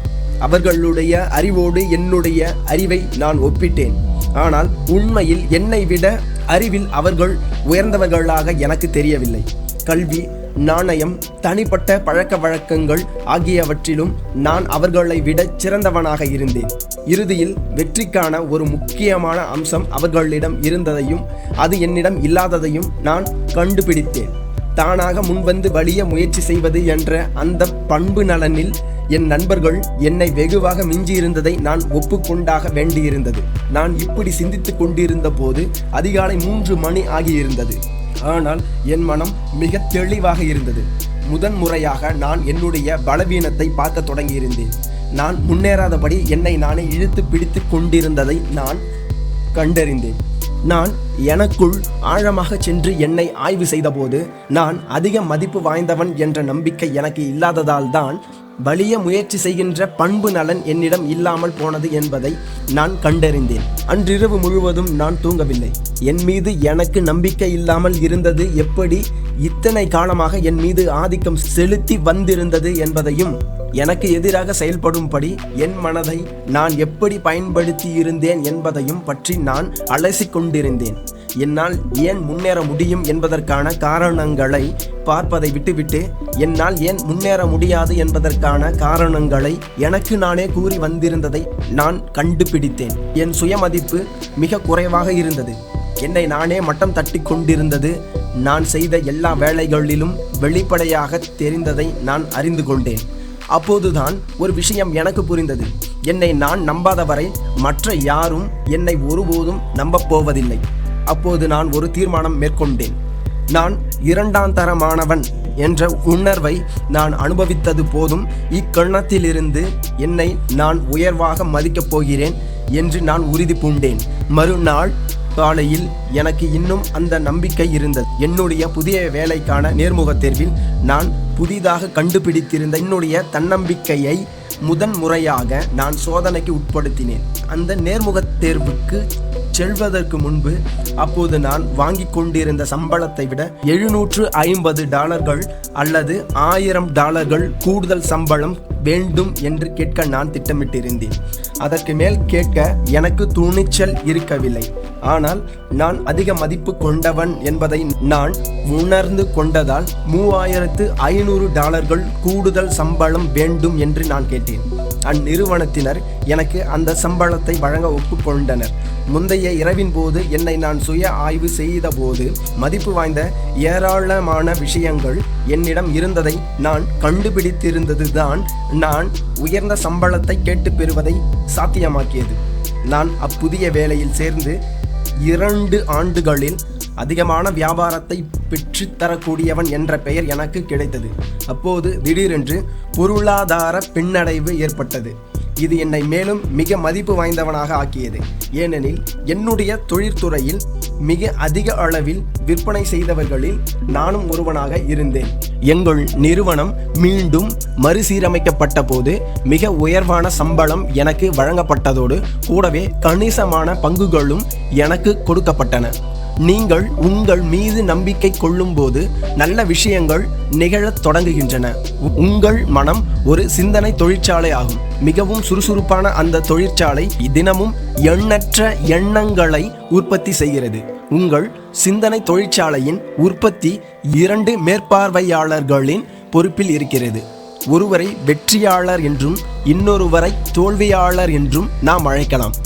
அவர்களுடைய அறிவோடு என்னுடைய அறிவை நான் ஒப்பிட்டேன். ஆனால் உண்மையில் என்னை விட அறிவில் அவர்கள் உயர்ந்தவர்களாக எனக்கு தெரியவில்லை. கல்வி, நாணயம், தனிப்பட்ட பழக்க வழக்கங்கள் ஆகியவற்றிலும் நான் அவர்களை விட சிறந்தவனாக இருந்தேன். இறுதியில் வெற்றிக்கான ஒரு முக்கியமான அம்சம் அவர்களிடம் இருந்ததையும் அது என்னிடம் இல்லாததையும் நான் கண்டுபிடித்தேன். தானாக முன்வந்து வலிய முயற்சி செய்வது என்ற அந்த பண்பு நலனில் என் நண்பர்கள் என்னை வெகுவாக மிஞ்சியிருந்ததை நான் ஒப்புக்கொண்டாக வேண்டியிருந்தது. நான் இப்படி சிந்தித்துக் கொண்டிருந்த போது அதிகாலை 3 மணி ஆகியிருந்தது. ஆனால் என் மனம் மிக தெளிவாக இருந்தது. முதன்முறையாக நான் என்னுடைய பலவீனத்தை பார்க்க தொடங்கியிருந்தேன். நான் முன்னேறாதபடி என்னை நானே இழுத்து பிடித்து கொண்டிருந்ததை நான் கண்டறிந்தேன். நான் எனக்குள் ஆழமாக சென்று என்னை ஆய்வு செய்தபோது நான் அதிக மதிப்பு வாய்ந்தவன் என்ற நம்பிக்கை எனக்கு இல்லாததால் தான் வலிய முயற்சி செய்கின்ற பண்பு நலன் என்னிடம் இல்லாமல் போனது என்பதை நான் கண்டறிந்தேன். அன்றிரவு முழுவதும் நான் தூங்கவில்லை. என் மீது எனக்கு நம்பிக்கை இல்லாமல் இருந்தது எப்படி இத்தனை காலமாக என் மீது ஆதிக்கம் செலுத்தி வந்திருந்தது என்பதையும், எனக்கு எதிராக செயல்படும்படி என் மனதை நான் எப்படி பயன்படுத்தி இருந்தேன் என்பதையும் பற்றி நான் அலசிக் கொண்டிருந்தேன். என்னால் ஏன் முன்னேற முடியும் என்பதற்கான காரணங்களை பார்ப்பதை விட்டுவிட்டு என்னால் ஏன் முன்னேற முடியாது என்பதற்கான காரணங்களை எனக்கு நானே கூறி வந்திருந்ததை நான் கண்டுபிடித்தேன். என் சுயமதிப்பு மிக குறைவாக இருந்தது. என்னை நானே மட்டம் தட்டி கொண்டிருந்தது. நான் செய்த எல்லா வேலைகளிலும் வெளிப்படையாக தெரிந்ததை நான் அறிந்து கொண்டேன். அப்போதுதான் ஒரு விஷயம் எனக்கு புரிந்தது. என்னை நான் நம்பாதவரை மற்ற யாரும் என்னை ஒருபோதும் நம்பப் போவதில்லை. அப்போது நான் ஒரு தீர்மானம் மேற்கொண்டேன். நான் 2ஆம் தரமானவன் என்ற உணர்வை நான் அனுபவித்தது போதும். இக்கணத்திலிருந்து என்னை நான் உயர்வாக மதிக்கப் போகிறேன் என்று நான் உறுதி பூண்டேன். மறுநாள் காலையில் எனக்கு இன்னும் அந்த நம்பிக்கை இருந்தது. என்னுடைய புதிய வேலைக்கான நேர்முகத் தேர்வில் நான் புதிதாக கண்டுபிடித்திருந்த என்னுடைய தன்னம்பிக்கையை முதன்முறையாக நான் சோதனைக்கு உட்படுத்தினேன். அந்த நேர்முகத் தேர்வுக்கு செல்வதற்கு முன்பு அப்போது நான் வாங்கி கொண்டிருந்த சம்பளத்தை விட $750 அல்லது $1000 கூடுதல் சம்பளம் வேண்டும் என்று கேட்க நான் திட்டமிட்டிருந்தேன். அதற்கு மேல் கேட்க எனக்கு துணிச்சல் இருக்கவில்லை. ஆனால் நான் அதிக மதிப்பு கொண்டவன் என்பதை நான் உணர்ந்து கொண்டதால் $3500 கூடுதல் சம்பளம் வேண்டும் என்று நான் கேட்டேன். அந்நிறுவனத்தினர் எனக்கு அந்த சம்பளத்தை வழங்க ஒப்புக்கொண்டனர். முந்தைய இரவின் போது என்னை நான் சுய ஆய்வு செய்த போது மதிப்பு வாய்ந்த ஏராளமான விஷயங்கள் என்னிடம் இருந்ததை நான் கண்டுபிடித்திருந்ததுதான் நான் உயர்ந்த சம்பளத்தை கேட்டு பெறுவதை சாத்தியமாக்கியது. நான் அப்புதிய வேலையில் சேர்ந்து 2 ஆண்டுகளில் அதிகமான வியாபாரத்தை பெற்றுத்தரக்கூடியவன் என்ற பெயர் எனக்கு கிடைத்தது. அப்போது திடீரென்று பொருளாதார பின்னடைவு ஏற்பட்டது. இது என்னை மேலும் மிக மதிப்பு வாய்ந்தவனாக ஆக்கியது. ஏனெனில் என்னுடைய தொழிற்துறையில் மிக அதிக அளவில் விற்பனை செய்தவர்களில் நானும் ஒருவனாக இருந்தேன். எங்கள் நிறுவனம் மீண்டும் மறுசீரமைக்கப்பட்ட போது மிக உயர்வான சம்பளம் எனக்கு வழங்கப்பட்டதோடு கூடவே கணிசமான பங்குகளும் எனக்கு கொடுக்கப்பட்டன. நீங்கள் உங்கள் மீது நம்பிக்கை கொள்ளும் போது நல்ல விஷயங்கள் நிகழத் தொடங்குகின்றன. உங்கள் மனம் ஒரு சிந்தனை தொழிற்சாலை ஆகும். மிகவும் சுறுசுறுப்பான அந்த தொழிற்சாலை தினமும் எண்ணற்ற எண்ணங்களை உற்பத்தி செய்கிறது. உங்கள் சிந்தனை தொழிற்சாலையின் உற்பத்தி 2 மேற்பார்வையாளர்களின் பொறுப்பில் இருக்கிறது. ஒருவரை வெற்றியாளர் என்றும் இன்னொருவரை தோல்வியாளர் என்றும் நாம் அழைக்கலாம்.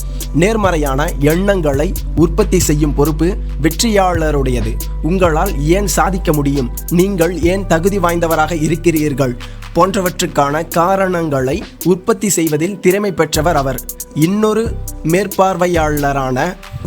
நேர்மறையான எண்ணங்களை உற்பத்தி செய்யும் பொறுப்பு வெற்றியாளருடையது. உங்களால் ஏன் சாதிக்க முடியும், நீங்கள் ஏன் தகுதி வாய்ந்தவராக இருக்கிறீர்கள் போன்றவற்றுக்கான காரணங்களை உற்பத்தி செய்வதில் திறமை பெற்றவர் அவர். இன்னொரு மேற்பார்வையாளரான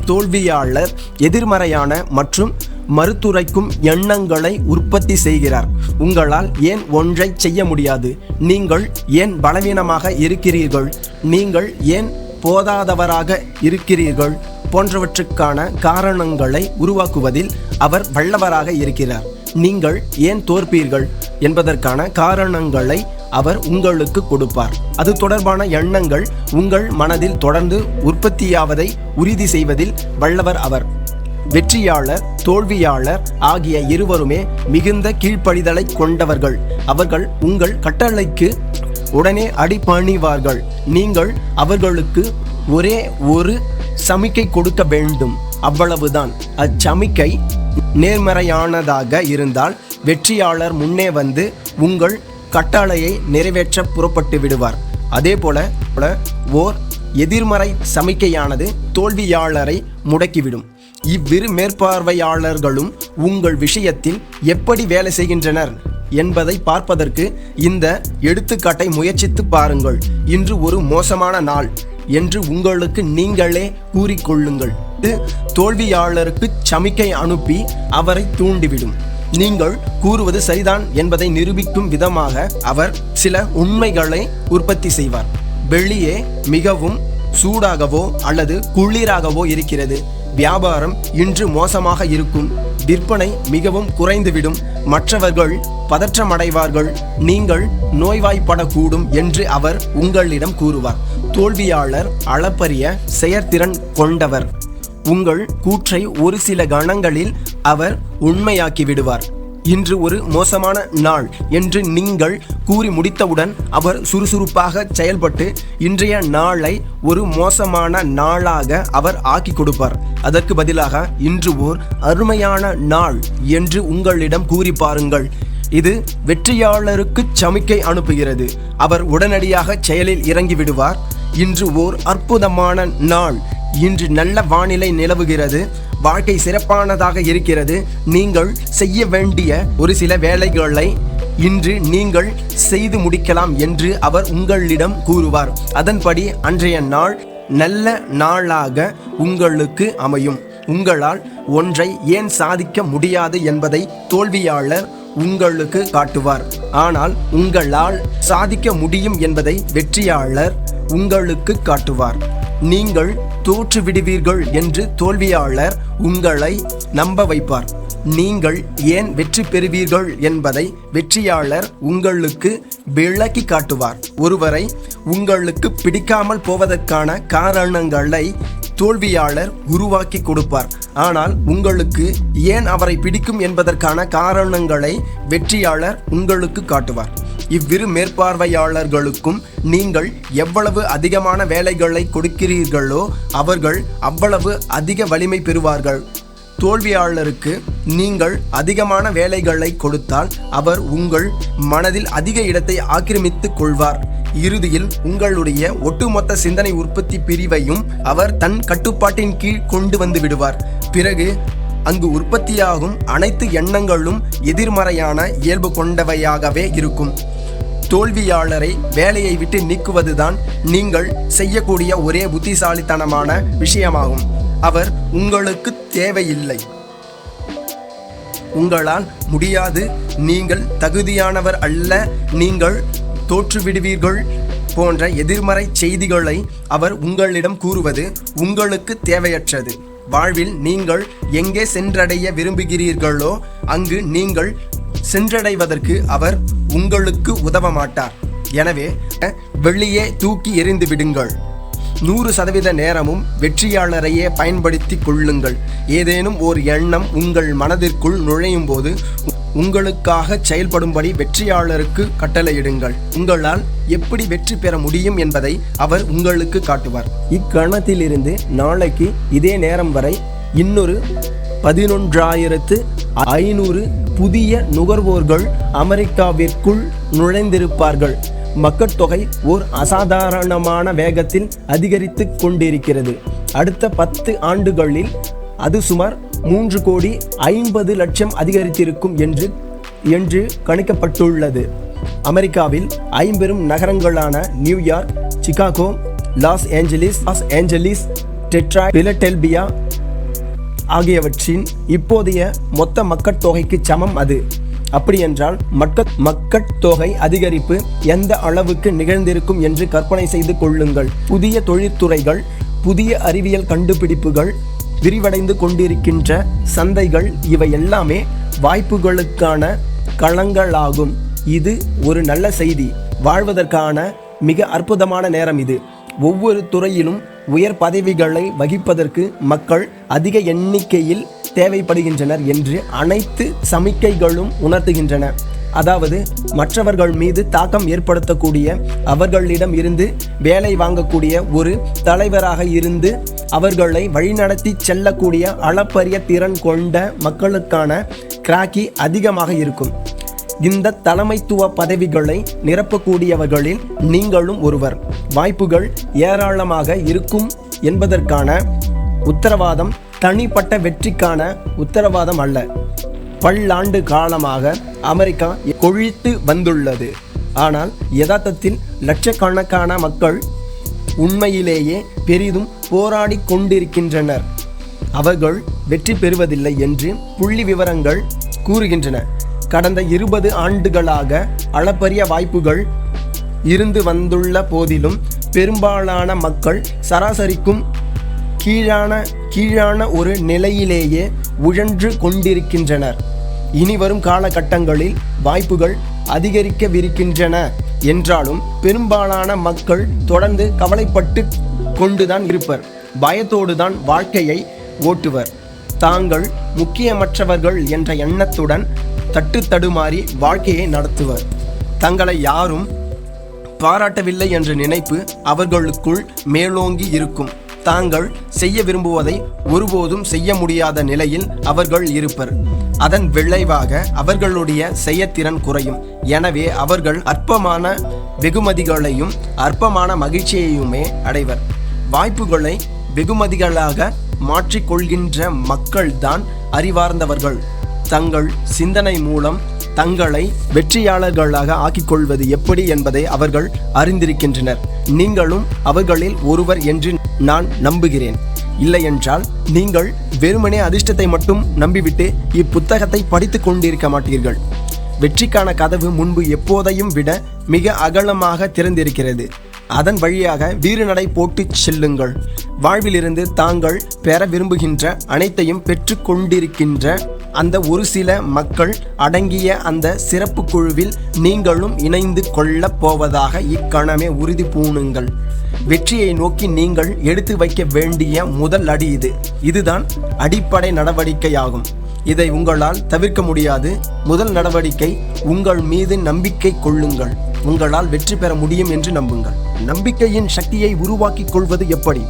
தோல்வியாளர் எதிர்மறையான மற்றும் மறுத்துரைக்கும் எண்ணங்களை உற்பத்தி செய்கிறார். உங்களால் ஏன் ஒன்றை செய்ய முடியாது, நீங்கள் ஏன் பலவீனமாக இருக்கிறீர்கள், நீங்கள் ஏன் போதாதவராக இருக்கிறீர்கள் போன்றவற்றுக்கான காரணங்களை உருவாக்குவதில் அவர் வல்லவராக இருக்கிறார். நீங்கள் ஏன் தோற்பீர்கள் என்பதற்கான காரணங்களை அவர் உங்களுக்கு கொடுப்பார். அது தொடர்பான எண்ணங்கள் உங்கள் மனதில் தொடர்ந்து உற்பத்தியாவதை உறுதி செய்வதில் வல்லவர் அவர். வெற்றியாளர் தோல்வியாளர் ஆகிய இருவருமே மிகுந்த கீழ்ப்படிதலை கொண்டவர்கள். அவர்கள் உங்கள் கட்டளைக்கு உடனே அடிபணிவார்கள். நீங்கள் அவர்களுக்கு ஒரே ஒரு சமிக்கை கொடுக்க வேண்டும், அவ்வளவுதான். அச்சமிக்கை நேர்மறையானதாக இருந்தால் வெற்றியாளர் முன்னே வந்து உங்கள் கட்டளையை நிறைவேற்ற புறப்பட்டு விடுவார். அதே போல ஓர் எதிர்மறை சமிக்கையானது தோல்வியாளரை முடக்கிவிடும். இவ்விரு மேற்பார்வையாளர்களும் உங்கள் விஷயத்தில் எப்படி வேலை செய்கின்றனர் என்பதை பார்ப்பதற்கு இந்த எடுத்துக்காட்டை முயற்சித்து பாருங்கள். இன்று ஒரு மோசமான நாள் என்று உங்களுக்கு நீங்களே கூறிக்கொள்ளுங்கள். தோல்வியாளருக்கு சமிக்கை அனுப்பி அவரை தூண்டிவிடும். நீங்கள் கூறுவது சரிதான் என்பதை நிரூபிக்கும் விதமாக அவர் சில உண்மைகளை உற்பத்தி செய்வார். வெளியே மிகவும் சூடாகவோ அல்லது குளிராகவோ இருக்கிறது, வியாபாரம் இன்று மோசமாக இருக்கும், விற்பனை மிகவும் குறைந்துவிடும், மற்றவர்கள் பதற்றமடைவார்கள், நீங்கள் நோய்வாய்ப்படக்கூடும் என்று அவர் உங்களிடம் கூறுவார். தோல்வியாளர் அளப்பரிய செயற்திறன் கொண்டவர். உங்கள் கூற்றை ஒரு சில கணங்களில் அவர் உண்மையாக்கி விடுவார். இன்று ஒரு மோசமான நாள் என்று நீங்கள் கூறி முடித்தவுடன் அவர் சுறுசுறுப்பாக செயல்பட்டு இன்றைய நாளை ஒரு மோசமான நாளாக அவர் ஆக்கி கொடுப்பார். அதற்கு பதிலாக இன்று ஓர் அருமையான நாள் என்று உங்களிடம் கூறி பாருங்கள். இது வெற்றியாளருக்கு சமிக்கை அனுப்புகிறது. அவர் உடனடியாக செயலில் இறங்கி விடுவார். இன்று ஓர் அற்புதமான நாள், இன்று நல்ல வானிலை நிலவுகிறது, வாழ்க்கை சிறப்பானதாக இருக்கிறது, நீங்கள் செய்ய வேண்டிய ஒரு சில வேலைகளை இன்று நீங்கள் செய்து முடிக்கலாம் என்று அவர் உங்களிடம் கூறுவார். அதன்படி அன்றைய நாள் நல்ல நாளாக உங்களுக்கு அமையும். உங்களால் ஒன்றை ஏன் சாதிக்க முடியாது என்பதை தோல்வியாளர் உங்களுக்கு காட்டுவார். ஆனால் உங்களால் சாதிக்க முடியும் என்பதை வெற்றியாளர் உங்களுக்கு காட்டுவார். நீங்கள் தோற்றுவிடுவீர்கள் என்று தோல்வியாளர் உங்களை நம்ப வைப்பார். நீங்கள் ஏன் வெற்றி பெறுவீர்கள் என்பதை வெற்றியாளர் உங்களுக்கு விளக்கி காட்டுவார். ஒருவரை உங்களுக்கு பிடிக்காமல் போவதற்கான காரணங்களை தோல்வியாளர் உருவாக்கி கொடுப்பார். ஆனால் உங்களுக்கு ஏன் அவரை பிடிக்கும் என்பதற்கான காரணங்களை வெற்றியாளர் உங்களுக்கு காட்டுவார். இவ்விரு மேற்பார்வையாளர்களுக்கும் நீங்கள் எவ்வளவு அதிகமான வேலைகளை கொடுக்கிறீர்களோ அவர்கள் அவ்வளவு அதிக வலிமை பெறுவார்கள். தோல்வியாளருக்கு நீங்கள் அதிகமான வேலைகளை கொடுத்தால் அவர் உங்கள் மனதில் அதிக இடத்தை ஆக்கிரமித்துக் கொள்வார். இறுதியில் உங்களுடைய ஒட்டுமொத்த சிந்தனை உற்பத்தி பிரிவையும் அவர் தன் கட்டுப்பாட்டின் கீழ் கொண்டு வந்து விடுவார். பிறகு அங்கு உற்பத்தியாகும் அனைத்து எண்ணங்களும் எதிர்மறையான இயல்பு கொண்டவையாகவே இருக்கும். தோல்வியாளரை வேலையை விட்டு நீக்குவதுதான் நீங்கள் செய்யக்கூடிய ஒரே புத்திசாலித்தனமான விஷயமாகும். அவர் உங்களுக்கு தேவையில்லை. உங்களால் முடியாது, நீங்கள் தகுதியானவர் அல்ல, நீங்கள் தோற்றுவிடுவீர்கள் போன்ற எதிர்மறை செய்திகளை அவர் உங்களிடம் கூறுவது உங்களுக்கு தேவையற்றது. வாழ்வில் நீங்கள் எங்கே சென்றடைய விரும்புகிறீர்களோ அங்கு நீங்கள் சென்றடைவதற்கு அவர் உங்களுக்கு உதவ மாட்டார். எனவே வெளியே தூக்கி எறிந்து விடுங்கள். 100% நேரமும் வெற்றியாளரையே பயன்படுத்தி கொள்ளுங்கள். ஏதேனும் ஓர் எண்ணம் உங்கள் மனதிற்குள் நுழையும் போது உங்களுக்காக செயல்படும்படி வெற்றியாளருக்கு கட்டளையிடுங்கள். உங்களால் எப்படி வெற்றி பெற முடியும் என்பதை அவர் உங்களுக்கு காட்டுவார். இக்கணத்திலிருந்து நாளைக்கு இதே நேரம் வரை இன்னொரு 11,500 புதிய நுகர்வோர்கள் அமெரிக்காவிற்குள் நுழைந்திருப்பார்கள். மக்கட்தொகை ஓர் அசாதாரணமான வேகத்தில் அதிகரித்து கொண்டிருக்கிறது. அடுத்த 10 ஆண்டுகளில் அது சுமார் 3,50,00,000 அதிகரித்திருக்கும் என்று கணிக்கப்பட்டுள்ளது. அமெரிக்காவில் 5 பெரும் நகரங்களான New York, Chicago, Los Angeles, Detroit, Philadelphia ஆகியவற்றின் இப்போதைய மொத்த மக்கட்தொகைக்கு சமம் அது. அப்படியென்றால் மக்கட்தொகை அதிகரிப்பு எந்த அளவுக்கு நிகழ்ந்திருக்கும் என்று கற்பனை செய்து கொள்ளுங்கள். புதிய தொழிற்துறைகள், புதிய அறிவியல் கண்டுபிடிப்புகள், விரிவடைந்து கொண்டிருக்கின்ற சந்தைகள், இவை எல்லாமே வாய்ப்புகளுக்கான களங்களாகும். இது ஒரு நல்ல செய்தி. வாழ்வதற்கான மிக அற்புதமான நேரம் இது. ஒவ்வொரு துறையிலும் உயர் பதவிகளை வகிப்பதற்கு மக்கள் அதிக எண்ணிக்கையில் தேவைப்படுகின்றனர் என்று அனைத்து சமிக்கைகளும் உணர்த்துகின்றன. அதாவது மற்றவர்கள் மீது தாக்கம் ஏற்படுத்தக்கூடிய, அவர்களிடம் இருந்து வேலை வாங்கக்கூடிய ஒரு தலைவராக இருந்து அவர்களை வழிநடத்தி செல்லக்கூடிய அளப்பரிய திறன் கொண்ட மக்களுக்கான கிராக்கி அதிகமாக இருக்கும். இந்த தலைமைத்துவ பதவிகளை நிரப்பக்கூடியவர்களில் நீங்களும் ஒருவர். வாய்ப்புகள் ஏராளமாக இருக்கும் என்பதற்கான உத்தரவாதம் தனிப்பட்ட வெற்றிக்கான உத்தரவாதம் அல்ல. பல்லாண்டு காலமாக அமெரிக்கா கொழித்து வந்துள்ளது. ஆனால் யதார்த்தத்தில் லட்சக்கணக்கான மக்கள் உண்மையிலேயே பெரிதும் போராடி கொண்டிருக்கின்றனர். அவர்கள் வெற்றி பெறுவதில்லை என்று புள்ளி விவரங்கள் கூறுகின்றன. கடந்த 20 ஆண்டுகளாக அளப்பரிய வாய்ப்புகள் இருந்து வந்துள்ள போதிலும் பெரும்பாலான மக்கள் சராசரிக்கும் கீழான ஒரு நிலையிலேயே உழன்று கொண்டிருக்கின்றனர். இனிவரும் காலகட்டங்களில் வாய்ப்புகள் அதிகரிக்கவிருக்கின்றன என்றாலும் பெரும்பாலான மக்கள் தொடர்ந்து கவலைப்பட்டு கொண்டுதான் இருப்பர். பயத்தோடுதான் வாழ்க்கையை ஓட்டுவர். தாங்கள் முக்கியமற்றவர்கள் என்ற எண்ணத்துடன் தட்டுத்தடுமாறி வாழ்க்கையை நடத்துவர். தங்களை யாரும் பாராட்டவில்லை என்ற நினைப்பு அவர்களுக்குள் மேலோங்கி இருக்கும். தாங்கள் செய்ய விரும்புவதை ஒருபோதும் செய்ய முடியாத நிலையில் அவர்கள் இருப்பர். அதன் விளைவாக அவர்களுடைய செயற்திறன் குறையும். எனவே அவர்கள் அற்பமான வெகுமதிகளையும் அற்பமான மகிழ்ச்சியையுமே அடைவர். வாய்ப்புகளை வெகுமதிகளாக மாற்றிக்கொள்கின்ற மக்கள்தான் அறிவார்ந்தவர்கள். தங்கள் சிந்தனை மூலம் தங்களை வெற்றியாளர்களாக ஆக்கிக்கொள்வது எப்படி என்பதை அவர்கள் அறிந்திருக்கின்றனர். நீங்களும் அவர்களில் ஒருவர் என்று நான் நம்புகிறேன். இல்லையென்றால் நீங்கள் வெறுமனே அதிர்ஷ்டத்தை மட்டும் நம்பிவிட்டு இப்புத்தகத்தை படித்து கொண்டிருக்க மாட்டீர்கள். வெற்றிக்கான கதவு முன்பு எப்போதையும் விட மிக அகலமாக திறந்திருக்கிறது. அதன் வழியாக வீறுநடை போட்டு செல்லுங்கள். வாழ்விலிருந்து தாங்கள் பெற விரும்புகின்ற அனைத்தையும் பெற்று கொண்டிருக்கின்ற அந்த ஒரு சில மக்கள் அடங்கிய அந்த சிறப்பு குழுவில் நீங்களும் இணைந்து கொள்ளப் போவதாக இக்கணமே உறுதி பூணுங்கள். வெற்றியை நோக்கி நீங்கள் எடுத்து வைக்க வேண்டிய முதல் அடி இதுதான் அடிப்படை நடவடிக்கையாகும். இதை உங்களால் தவிர்க்க முடியாது. முதல் நடவடிக்கை, உங்கள் மீது நம்பிக்கை கொள்ளுங்கள். உங்களால் வெற்றி பெற முடியும் என்று நம்புங்கள். நம்பிக்கையின் சக்தியை உருவாக்கிக் கொள்வது எப்படி?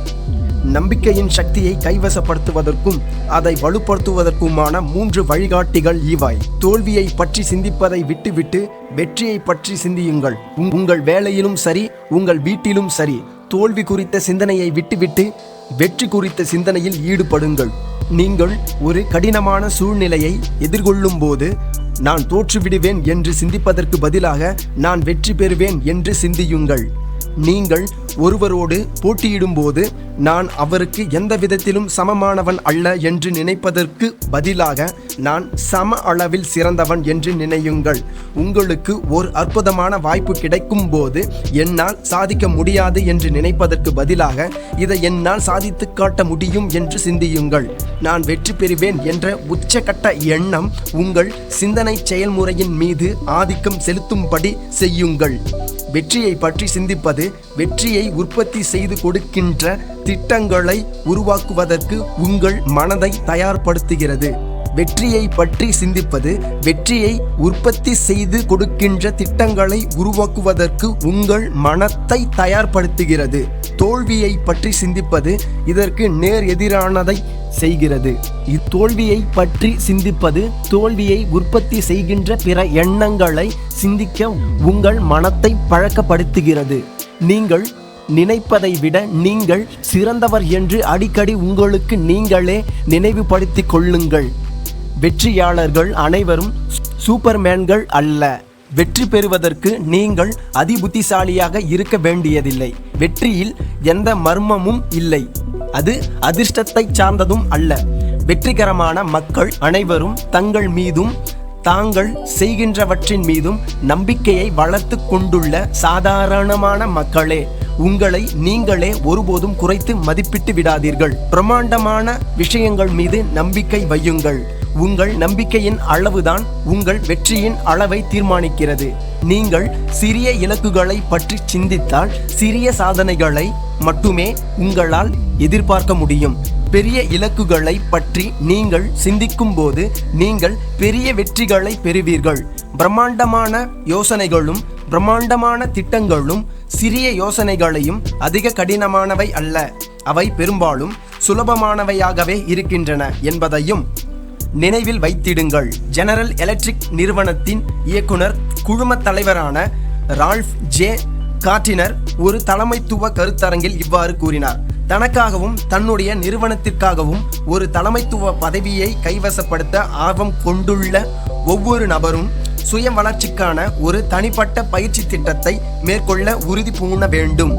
நம்பிக்கையின் சக்தியை கைவசப்படுத்துவதற்கும் அதை வலுப்படுத்துவதற்குமான 3 வழிகாட்டிகள் இவாய். தோல்வியை பற்றி சிந்திப்பதை விட்டுவிட்டு வெற்றியை பற்றி சிந்தியுங்கள். உங்கள் வேலையிலும் சரி, உங்கள் வீட்டிலும் சரி, தோல்வி குறித்த சிந்தனையை விட்டுவிட்டு வெற்றி குறித்த சிந்தனையில் ஈடுபடுங்கள். நீங்கள் ஒரு கடினமான சூழ்நிலையை எதிர்கொள்ளும் போது நான் தோற்றுவிடுவேன் என்று சிந்திப்பதற்கு பதிலாக நான் வெற்றி பெறுவேன் என்று சிந்தியுங்கள். நீங்கள் ஒருவரோடு போட்டியிடும்போது நான் அவருக்கு எந்த விதத்திலும் சமமானவன் அல்ல என்று நினைப்பதற்கு பதிலாக நான் சம அளவில் சிறந்தவன் என்று நினையுங்கள். உங்களுக்கு ஒரு அற்புதமான வாய்ப்பு கிடைக்கும் போது என்னால் சாதிக்க முடியாது என்று நினைப்பதற்கு பதிலாக இதை என்னால் சாதித்து காட்ட முடியும் என்று சிந்தியுங்கள். நான் வெற்றி பெறுவேன் என்ற உச்சகட்ட எண்ணம் உங்கள் சிந்தனை செயல்முறையின் மீது ஆதிக்கம் செலுத்தும்படி செய்யுங்கள். வெற்றியை பற்றி சிந்திப்பது வெற்றியை உற்பத்தி செய்து கொடுக்கின்ற திட்டங்களை உருவாக்குவதற்கு உங்கள் மனதை தயார்படுத்துகிறது. வெற்றியை பற்றி சிந்திப்பது வெற்றியை உற்பத்தி செய்து கொடுக்கின்ற திட்டங்களை உருவாக்குவதற்கு உங்கள் மனத்தை தயார்படுத்துகிறது. தோல்வியை பற்றி சிந்திப்பது இதற்கு நேர் எதிரானதை செய்கிறது. இத்தோல்வியை பற்றி சிந்திப்பது தோல்வியை உற்பத்தி செய்கின்ற பிற எண்ணங்களை சிந்திக்க உங்கள் மனத்தை பழக்கப்படுத்துகிறது. நீங்கள் நினைப்பதை விட நீங்கள் சிறந்தவர் என்று அடிக்கடி உங்களுக்கு நீங்களே நினைவுபடுத்திக் கொள்ளுங்கள். வெற்றியாளர்கள் அனைவரும் சூப்பர்மேன்கள் அல்ல. வெற்றி பெறுவதற்கு நீங்கள் அதிபுத்திசாலியாக இருக்க வேண்டியதில்லை. வெற்றியில் எந்த மர்மமும் இல்லை. அது அதிர்ஷ்டத்தை சார்ந்ததும் அல்ல. வெற்றிகரமான மக்கள் அனைவரும் தங்கள் மீதும் தாங்கள் செய்கின்றவற்றின் மீதும் நம்பிக்கையை வளர்த்து கொண்டுள்ள சாதாரணமான மக்களே. உங்களை நீங்களே ஒருபோதும் குறைத்து மதிப்பிட்டு விடாதீர்கள். பிரம்மாண்டமான விஷயங்கள் மீது நம்பிக்கை வையுங்கள். உங்கள் நம்பிக்கையின் அளவுதான் உங்கள் வெற்றியின் அளவை தீர்மானிக்கிறது. நீங்கள் சிறிய இலக்குகளை பற்றி சிந்தித்தால் சிறிய சாதனைகளை மட்டுமே உங்களால் எதிர்பார்க்க முடியும். பெரிய இலக்குகளை பற்றி நீங்கள் சிந்திக்கும் போது நீங்கள் பெரிய வெற்றிகளை பெறுவீர்கள். பிரம்மாண்டமான யோசனைகளும் பிரம்மாண்டமான திட்டங்களும் சிறிய யோசனைகளையும் அதிக கடினமானவை அல்ல. அவை பெரும்பாலும் சுலபமானவையாகவே இருக்கின்றன என்பதையும் நினைவில் வைத்திடுங்கள். ஜெனரல் எலக்ட்ரிக் நிறுவனத்தின் இயக்குனர் குழும தலைவரான ரால்ஃப் ஜே கார்டினர் ஒரு தலைமைத்துவ கருத்தரங்கில் இவ்வாறு கூறினார். தனக்காகவும் தன்னுடைய நிறுவனத்திற்காகவும் ஒரு தலைமைத்துவ பதவியை கைவசப்படுத்த ஆர்வம் கொண்டுள்ள ஒவ்வொரு நபரும் சுய வளர்ச்சிக்கான ஒரு தனிப்பட்ட பயிற்சி திட்டத்தை மேற்கொள்ள உறுதி பூண வேண்டும்.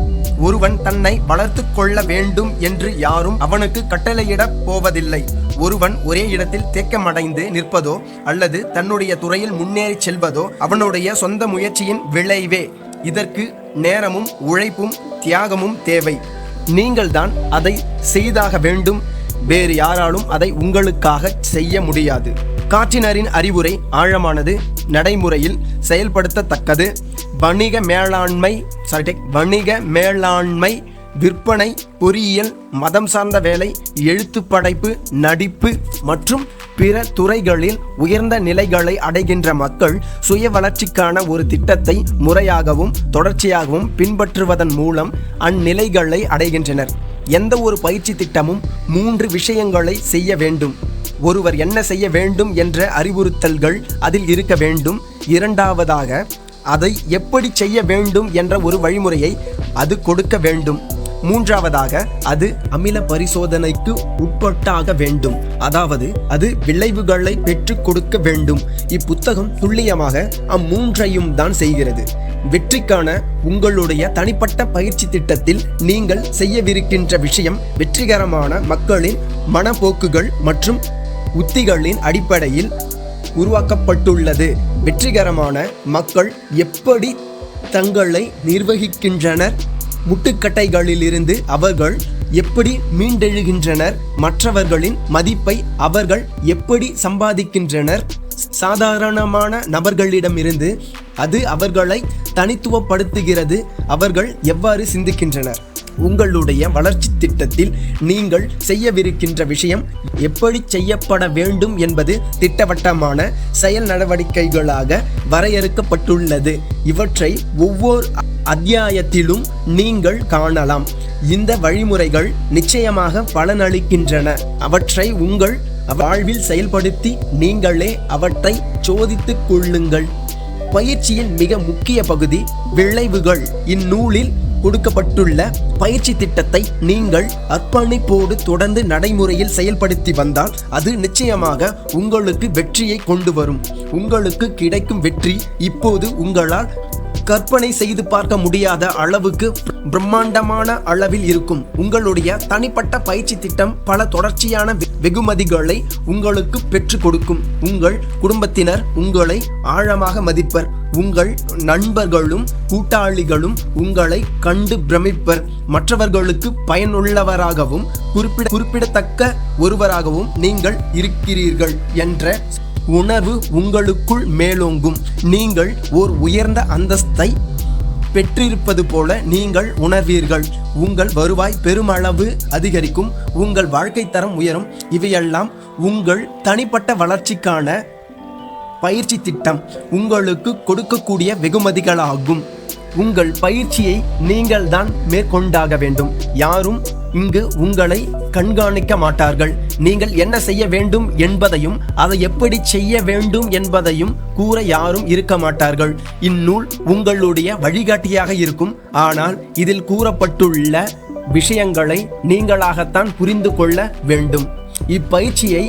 ஒருவன் தன்னை வளர்த்து கொள்ள வேண்டும் என்று யாரும் அவனுக்கு கட்டளையிட போவதில்லை. ஒருவன் ஒரே இடத்தில் தேக்கமடைந்து நிற்பதோ அல்லது தன்னுடைய துறையில் முன்னேறி செல்வதோ அவனுடைய சொந்த முயற்சியின் விளைவே. இதற்கு நேரமும் உழைப்பும் தியாகமும் தேவை. நீங்கள்தான் அதை செய்தாக வேண்டும். வேறு யாராலும் அதை உங்களுக்காக செய்ய முடியாது. கார்டினரின் அறிவுரை ஆழமானது, நடைமுறையில் செயல்படுத்தத்தக்கது. வணிக மேலாண்மை, விற்பனை, பொறியியல், மதம் சார்ந்த வேலை, எழுத்து படைப்பு, நடிப்பு மற்றும் பிற துறைகளில் உயர்ந்த நிலைகளை அடைகின்ற மக்கள் சுய வளர்ச்சிக்கான ஒரு திட்டத்தை முறையாகவும் தொடர்ச்சியாகவும் பின்பற்றுவதன் மூலம் அந்நிலைகளை அடைகின்றனர். எந்த ஒரு பயிற்சி திட்டமும் 3 விஷயங்களை செய்ய வேண்டும். ஒருவர் என்ன செய்ய வேண்டும் என்ற அறிவுறுத்தல்கள் அதில் இருக்க வேண்டும். இரண்டாவதாக, அதை எப்படி செய்ய வேண்டும் என்ற ஒரு வழிமுறையை அது கொடுக்க வேண்டும். மூன்றாவதாக, அது அமில பரிசோதனைக்கு உட்பட்டாக வேண்டும். அதாவது அது விளைவுகளை பெற்றுக் கொடுக்க வேண்டும். இப்புத்தகம் துல்லியமாக அம்மூன்றையும் தான் செய்கிறது. வெற்றிக்கான உங்களுடைய தனிப்பட்ட பயிற்சி திட்டத்தில் நீங்கள் செய்யவிருக்கின்ற விஷயம் வெற்றிகரமான மக்களின் மனப்போக்குகள் மற்றும் உத்திகளின் அடிப்படையில் உருவாக்கப்பட்டுள்ளது. வெற்றிகரமான மக்கள் எப்படி தங்களை நிர்வகிக்கின்றனர், முட்டுக்கட்டைகளிலிருந்து அவர்கள் எப்படி மீண்டெழுகின்றனர், மற்றவர்களின் மதிப்பை அவர்கள் எப்படி சம்பாதிக்கின்றனர், சாதாரணமான நபர்களிடமிருந்து அது அவர்களை தனித்துவப்படுத்துகிறது, அவர்கள் எவ்வாறு சிந்திக்கின்றனர். உங்களுடைய வளர்ச்சி திட்டத்தில் நீங்கள் செய்யவிருக்கின்ற விஷயம் எப்படி செய்யப்பட வேண்டும் என்பது திட்டவட்டமான செயல் நடவடிக்கைகளாக வரையறுக்கப்பட்டுள்ளது. இவற்றை ஒவ்வொரு அத்தியாயத்திலும் நீங்கள் காணலாம். இந்த வழிமுறைகள் நிச்சயமாக பலனளிக்கின்றன. அவற்றை உங்கள் வாழ்வில் செயல்படுத்தி நீங்களே அவற்றை சோதித்துக் கொள்ளுங்கள். பயிற்சியின் மிக முக்கிய பகுதி விளைவுகள். இந்நூலில் கொடுக்கப்பட்டுள்ள பயிற்சி திட்டத்தை நீங்கள் அர்ப்பணிப்போடு தொடர்ந்து நடைமுறையில் செயல்படுத்தி வந்தால் அது நிச்சயமாக உங்களுக்கு வெற்றியை கொண்டு வரும். உங்களுக்கு கிடைக்கும் வெற்றி இப்போது உங்களால் கற்பனை செய்து பார்க்க முடியாத அளவுக்கு பிரம்மாண்டமான அளவில் இருக்கும். உங்களுடைய தனிப்பட்ட பயிற்சி திட்டம் பல தொடர்ச்சியான வெகுமதிகளை உங்களுக்கு பெற்றுக் கொடுக்கும். உங்கள் குடும்பத்தினர் உங்களை ஆழமாக மதிப்பர். உங்கள் நண்பர்களும் கூட்டாளிகளும் உங்களை கண்டு பிரமிப்பர். மற்றவர்களுக்கு பயனுள்ளவராகவும் குறிப்பிடத்தக்க ஒருவராகவும் நீங்கள் இருக்கிறீர்கள் என்ற உணர்வு உங்களுக்குள் மேலோங்கும். நீங்கள் ஓர் உயர்ந்த அந்தஸ்தை பெற்றிருப்பது போல நீங்கள் உணர்வீர்கள். உங்கள் வருவாய் பெருமளவு அதிகரிக்கும். உங்கள் வாழ்க்கை தரம் உயரும். இவையெல்லாம் உங்கள் தனிப்பட்ட வளர்ச்சிக்கான பயிற்சி திட்டம் உங்களுக்கு கொடுக்கக்கூடிய வெகுமதிகளாகும். உங்கள் பயிற்சியை நீங்கள் தான் மேற்கொண்டாக வேண்டும். யாரும் இங்கு உங்களை கண்காணிக்க மாட்டார்கள். நீங்கள் என்ன செய்ய வேண்டும் என்பதையும் அதை எப்படி செய்ய வேண்டும் என்பதையும் கூற யாரும் இருக்க மாட்டார்கள். இந்நூல் உங்களுடைய வழிகாட்டியாக இருக்கும். ஆனால் இதில் கூறப்பட்டுள்ள விஷயங்களை நீங்களாகத்தான் புரிந்து கொள்ள வேண்டும். இப்பயிற்சியை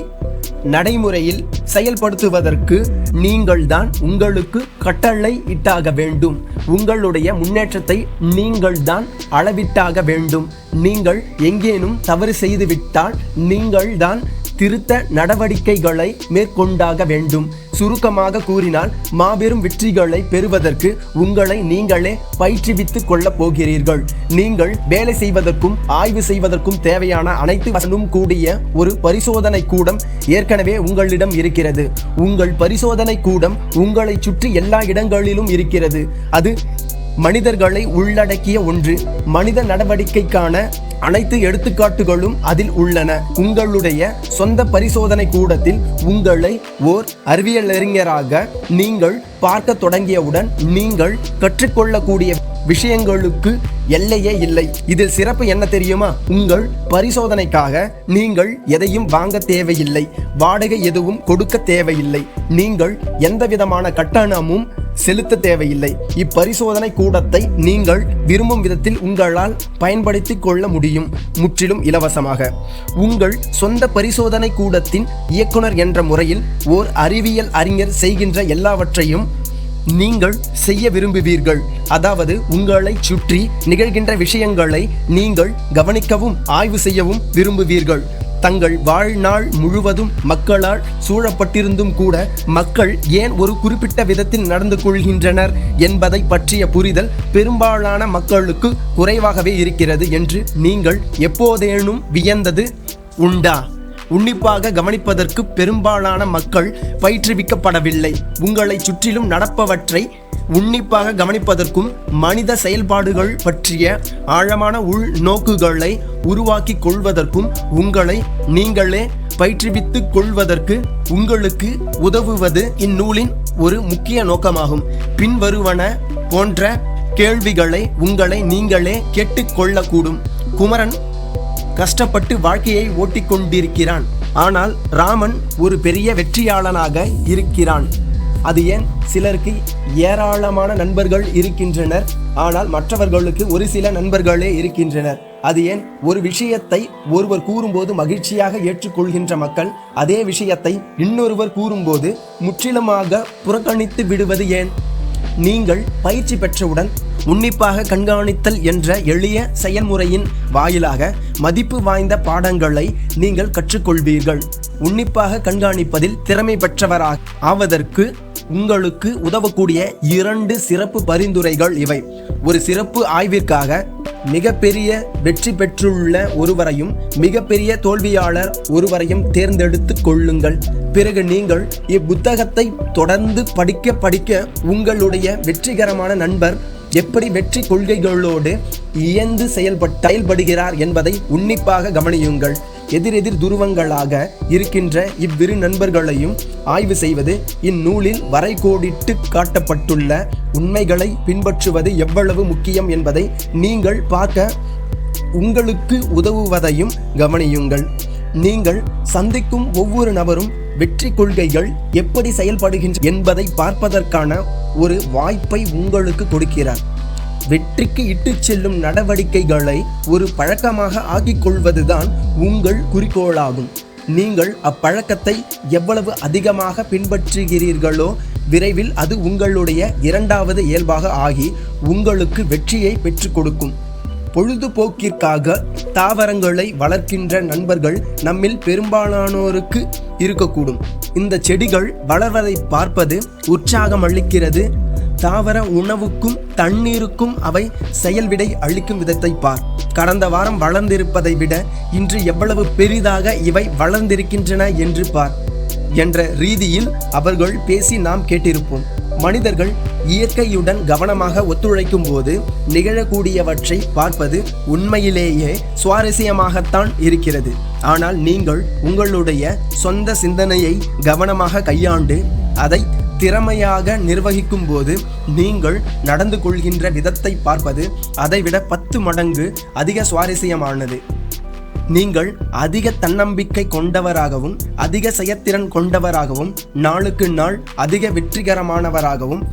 நடைமுறையில் செயல்படுத்துவதற்கு நீங்கள் தான் உங்களுக்கு கட்டளை இட்டாக வேண்டும். உங்களுடைய முன்னேற்றத்தை நீங்கள் தான் அளவிட்டாக வேண்டும். நீங்கள் எங்கேனும் தவறு செய்துவிட்டால் நீங்கள் தான் திருத்த நடவடிக்கைகளை மேற்கொண்டாக வேண்டும். சுருக்கமாக கூறினால், மாபெரும் வெற்றிகளை பெறுவதற்கு உங்களை நீங்களே பயிற்றுவித்துக் கொள்ளப் போகிறீர்கள். நீங்கள் வேலை செய்வதற்கும் ஆய்வு செய்வதற்கும் தேவையான அனைத்து வசதியும் கூடிய ஒரு பரிசோதனை கூடம் ஏற்கனவே உங்களிடம் இருக்கிறது. உங்கள் பரிசோதனை கூடம் உங்களை சுற்றி எல்லா இடங்களிலும் இருக்கிறது. அது மனிதர்களை உள்ளடக்கிய ஒன்று. மனித நடவடிக்கைக்கான அனைத்து எடுத்துக்காட்டுகளும் அதில் உள்ளன. உங்களுடைய சொந்த பரிசோதனை கூடத்தில் உங்களை ஓர் அறிவியலறிஞராக நீங்கள் பார்க்க தொடங்கியவுடன் நீங்கள் கற்றுக்கொள்ளக்கூடிய விஷயங்களுக்கு எல்லையே இல்லை. இதில் சிறப்பு என்ன தெரியுமா? உங்கள் பரிசோதனைக்காக நீங்கள் எதையும் வாங்க தேவையில்லை. வாடகை எதுவும் கொடுக்க தேவையில்லை. நீங்கள் எந்த விதமான கட்டணமும் செலுத்த தேவையில்லை. இப்பரிசோதனை கூடத்தை நீங்கள் விரும்பும் விதத்தில் உங்களால் பயன்படுத்திக் கொள்ள முடியும், முற்றிலும் இலவசமாக. உங்கள் சொந்த பரிசோதனை கூடத்தின் இயக்குனர் என்ற முறையில் ஓர் அறிவியல் அறிஞர் செய்கின்ற எல்லாவற்றையும் நீங்கள் செய்ய விரும்புவீர்கள். அதாவது உங்களை சுற்றி நிகழ்கின்ற விஷயங்களை நீங்கள் கவனிக்கவும் ஆய்வு செய்யவும் விரும்புவீர்கள். தங்கள் வாழ்நாள் முழுவதும் மக்களால் சூழப்பட்டிருந்தும் கூட மக்கள் ஏன் ஒரு குறிப்பிட்ட விதத்தில் நடந்து கொள்கின்றனர் என்பதை பற்றிய புரிதல் பெரும்பாலான மக்களுக்கு குறைவாகவே இருக்கிறது என்று நீங்கள் எப்போதேனும் வியந்தது உண்டா? உன்னிப்பாக கவனிப்பதற்கு பெரும்பாலான மக்கள் பயிற்றுவிக்கப்படவில்லை. உங்களை சுற்றிலும் நடப்பவற்றை உன்னிப்பாக கவனிப்பதற்கும் மனித செயல்பாடுகள் பற்றிய ஆழமான உள்நோக்குகளை உருவாக்கி கொள்வதற்கும் உங்களை நீங்களே பயிற்றுவித்துக் கொள்வதற்கு உங்களுக்கு உதவுவது இந்நூலின் ஒரு முக்கிய நோக்கமாகும். பின்வருவன போன்ற கேள்விகளை உங்களை நீங்களே கேட்டுக்கொள்ளக்கூடும். குமரன் கஷ்டப்பட்டு வாழ்க்கையை ஓட்டிக்கொண்டிருக்கிறான். ஆனால் ராமன் ஒரு பெரிய வெற்றியாளனாக இருக்கிறான். அது ஏன்? சிலருக்கு ஏராளமான நண்பர்கள் இருக்கின்றனர், ஆனால் மற்றவர்களுக்கு ஒரு சில நண்பர்களே இருக்கின்றனர். அது ஏன்? ஒரு விஷயத்தை ஒருவர் கூறும்போது மகிழ்ச்சியாக ஏற்றுக்கொள்கின்ற மக்கள் அதே விஷயத்தை இன்னொருவர் கூறும்போது முற்றிலுமாக புறக்கணித்து விடுவது ஏன்? நீங்கள் பயிற்சி பெற்றவுடன் உன்னிப்பாக கண்காணித்தல் என்ற எளிய செயல்முறையின் வாயிலாக மதிப்பு வாய்ந்த பாடங்களை நீங்கள் கற்றுக்கொள்வீர்கள். உன்னிப்பாக கண்காணிப்பதில் திறமை பெற்றவராக ஆவதற்கு உங்களுக்கு உதவக்கூடிய 2 சிறப்பு பரிந்துரைகள் இவை. ஒரு சிறப்பு ஆய்விற்காக மிகப்பெரிய வெற்றி பெற்றுள்ள ஒருவரையும் மிகப்பெரிய தோல்வியாளர் ஒருவரையும் தேர்ந்தெடுத்து கொள்ளுங்கள். பிறகு நீங்கள் இப்புத்தகத்தை தொடர்ந்து படிக்க உங்களுடைய வெற்றிகரமான நண்பர் எப்படி வெற்றி கொள்கைகளோடு இயந்து செயல்படுகிறார் என்பதை உன்னிப்பாக கவனியுங்கள். எதிரெதிர் துருவங்களாக இருக்கின்ற இவ்விரு நண்பர்களையும் ஆய்வு செய்வது இந்நூலில் வரைகோடிட்டு காட்டப்பட்டுள்ள உண்மைகளை பின்பற்றுவது எவ்வளவு முக்கியம் என்பதை நீங்கள் பார்க்க உங்களுக்கு உதவுவதையும் கவனியுங்கள். நீங்கள் சந்திக்கும் ஒவ்வொரு நபரும் வெற்றி கொள்கைகள் எப்படி செயல்படுகின்றன என்பதை பார்ப்பதற்கான ஒரு வாய்ப்பை உங்களுக்கு கொடுக்கிறார். வெற்றிக்கு இட்டுச் செல்லும் நடவடிக்கைகளை ஒரு பழக்கமாக ஆக்கிக் கொள்வதுதான் உங்கள் குறிக்கோளாகும். நீங்கள் அப்பழக்கத்தை எவ்வளவு அதிகமாக பின்பற்றுகிறீர்களோ விரைவில் அது உங்களுடைய இரண்டாவது இயல்பாக ஆகி உங்களுக்கு வெற்றியை பெற்றுக் கொடுக்கும். பொழுதுபோக்கிற்காக தாவரங்களை வளர்க்கின்ற நண்பர்கள் நம்மில் பெரும்பாலானோருக்கு இருக்கக்கூடும். இந்த செடிகள் வளர்வதை பார்ப்பது உற்சாகம் அளிக்கிறது. தாவர உணவுக்கும் தண்ணீருக்கும் அவை செயல்விடை அளிக்கும் விதத்தை பார். கடந்த வாரம் வளர்ந்திருப்பதை விட இன்று எவ்வளவு பெரிதாக இவை வளர்ந்திருக்கின்றன என்று பார் என்ற ரீதியில் அவர்கள் பேசி நாம் கேட்டிருப்போம். மனிதர்கள் இயற்கையுடன் கவனமாக ஒத்துழைக்கும் போது நிகழக்கூடியவற்றை பார்ப்பது உண்மையிலேயே சுவாரஸ்யமாகத்தான் இருக்கிறது. ஆனால் நீங்கள் உங்களுடைய சொந்த சிந்தனையை கவனமாக கையாண்டு அதை திறமையாக நிர்வகிக்கும் போது நீங்கள் நடந்து கொள்கின்ற விதத்தை பார்ப்பது அதைவிட 10 மடங்கு அதிக சுவாரஸ்யமானது. நீங்கள் அதிக தன்னம்பிக்கை கொண்டவராகவும் அதிக செயற்திறன் கொண்டவராகவும் நாளுக்கு நாள் அதிக வெற்றிகரமானவராகவும்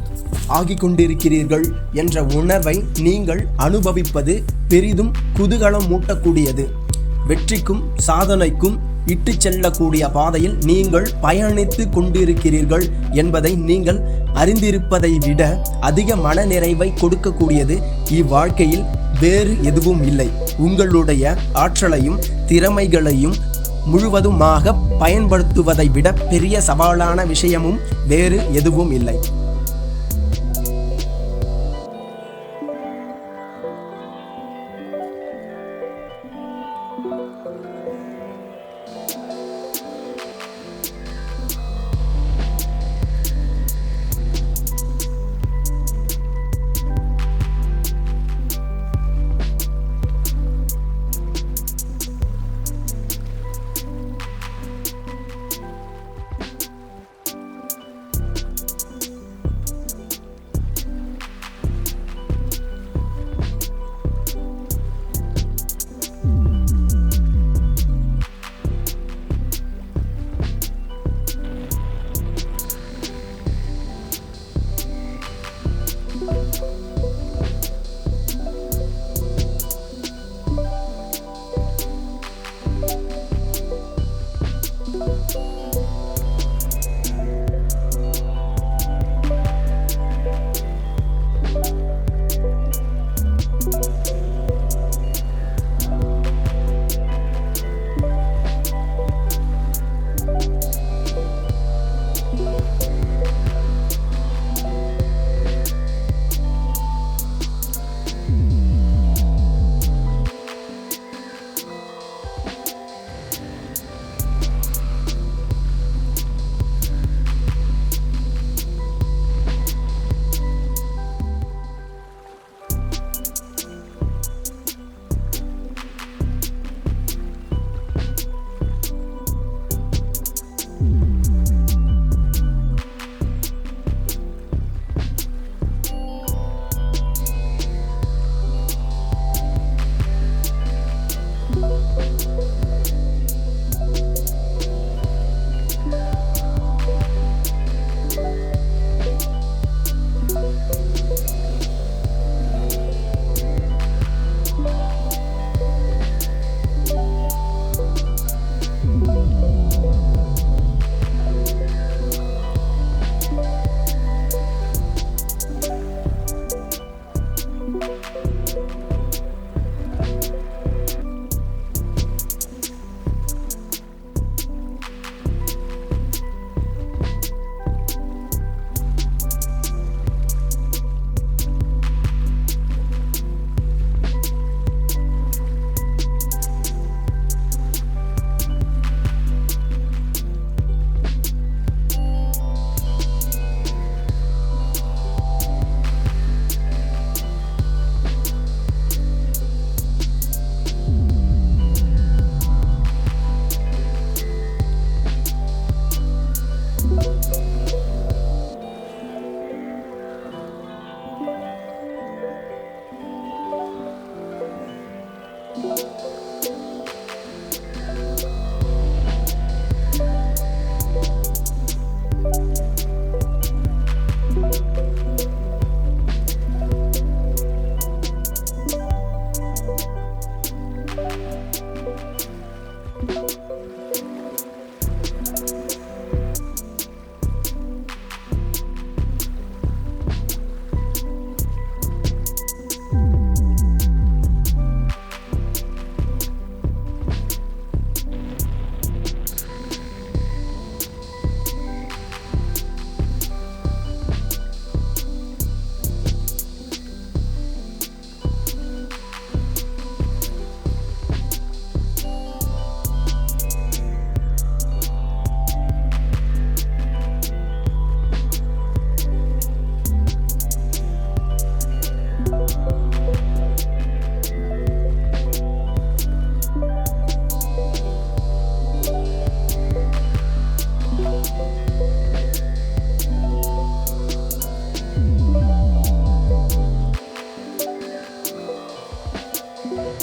ஆகிக் கொண்டிருக்கிறீர்கள் என்ற உணர்வை நீங்கள் அனுபவிப்பது பெரிதும் குதூகலம் மூட்டக்கூடியது. வெற்றிக்கும் சாதனைக்கும் இட்டு செல்லக்கூடிய பாதையில் நீங்கள் பயணித்து கொண்டிருக்கிறீர்கள் என்பதை நீங்கள் அறிந்திருப்பதை விட அதிக மனநிறைவை கொடுக்கக்கூடியது இவ்வாழ்க்கையில் வேறு எதுவும் இல்லை. உங்களுடைய ஆற்றலையும் திறமைகளையும் முழுவதுமாக பயன்படுத்துவதை விட பெரிய சவாலான விஷயமும் வேறு எதுவும் இல்லை.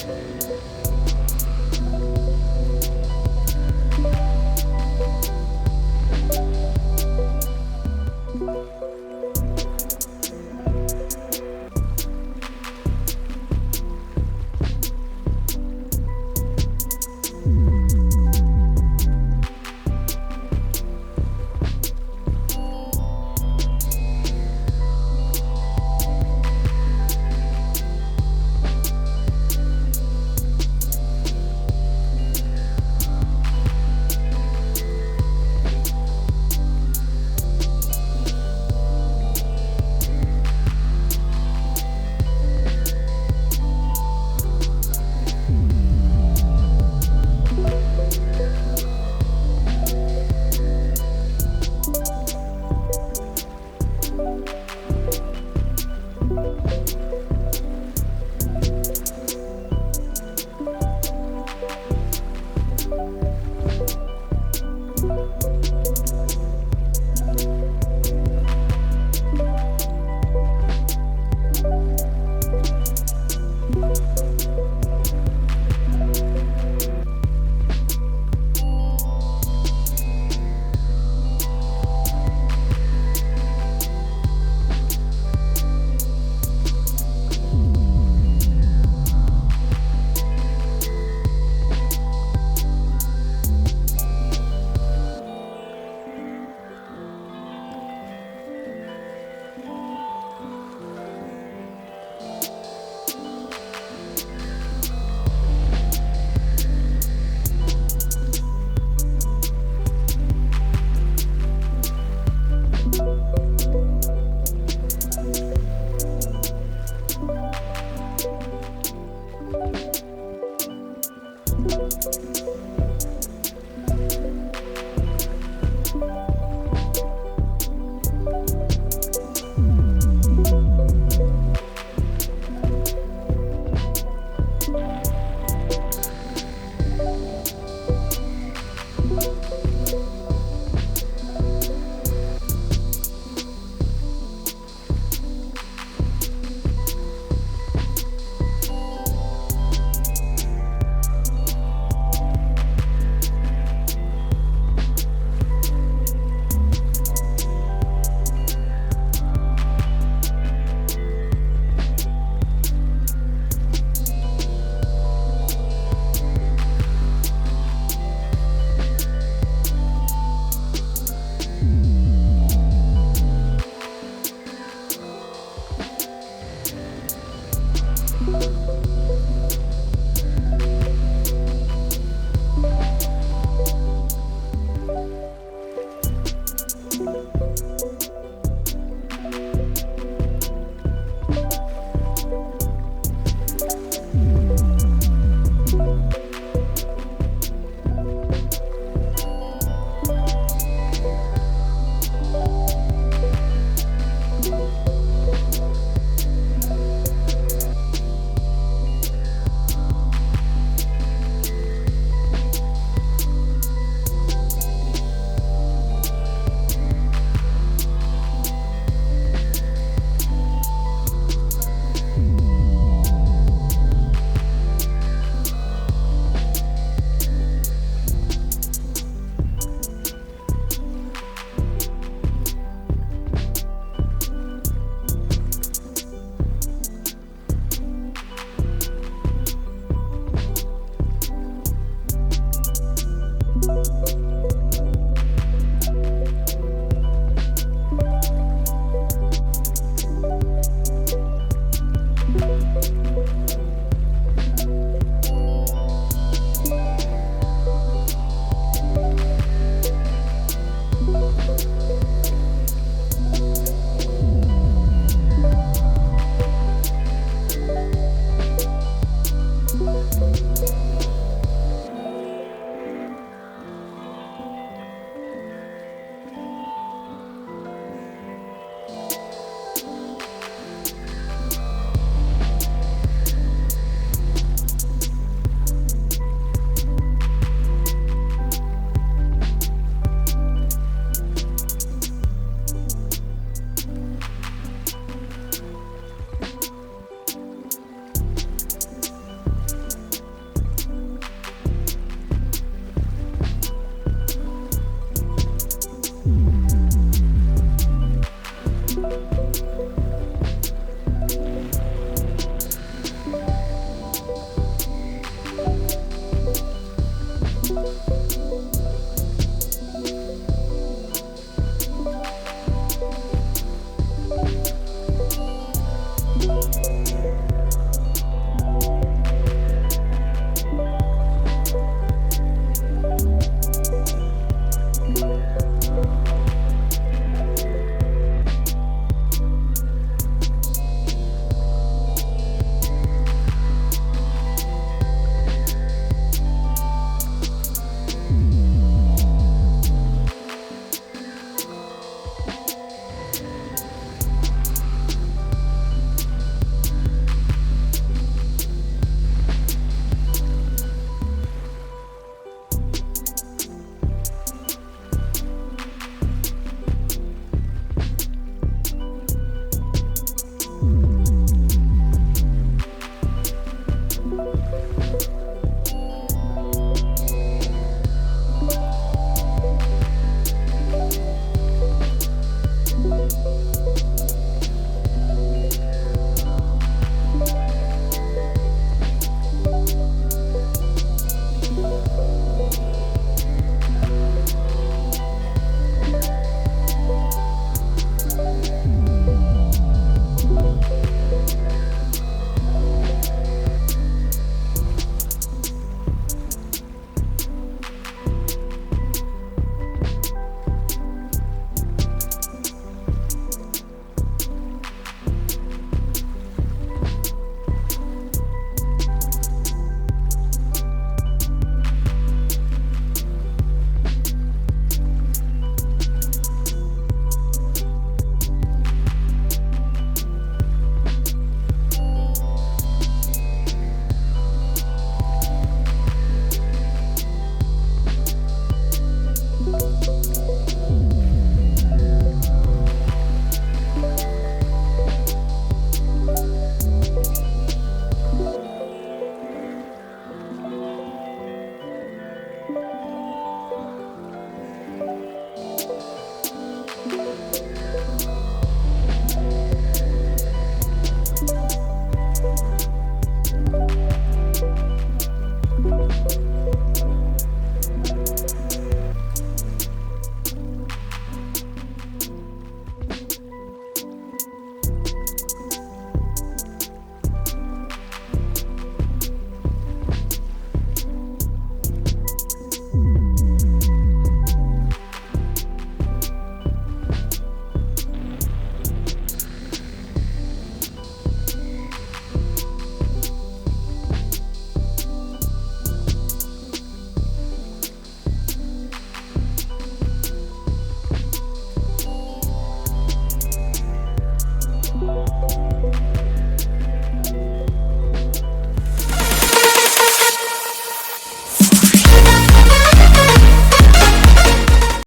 you.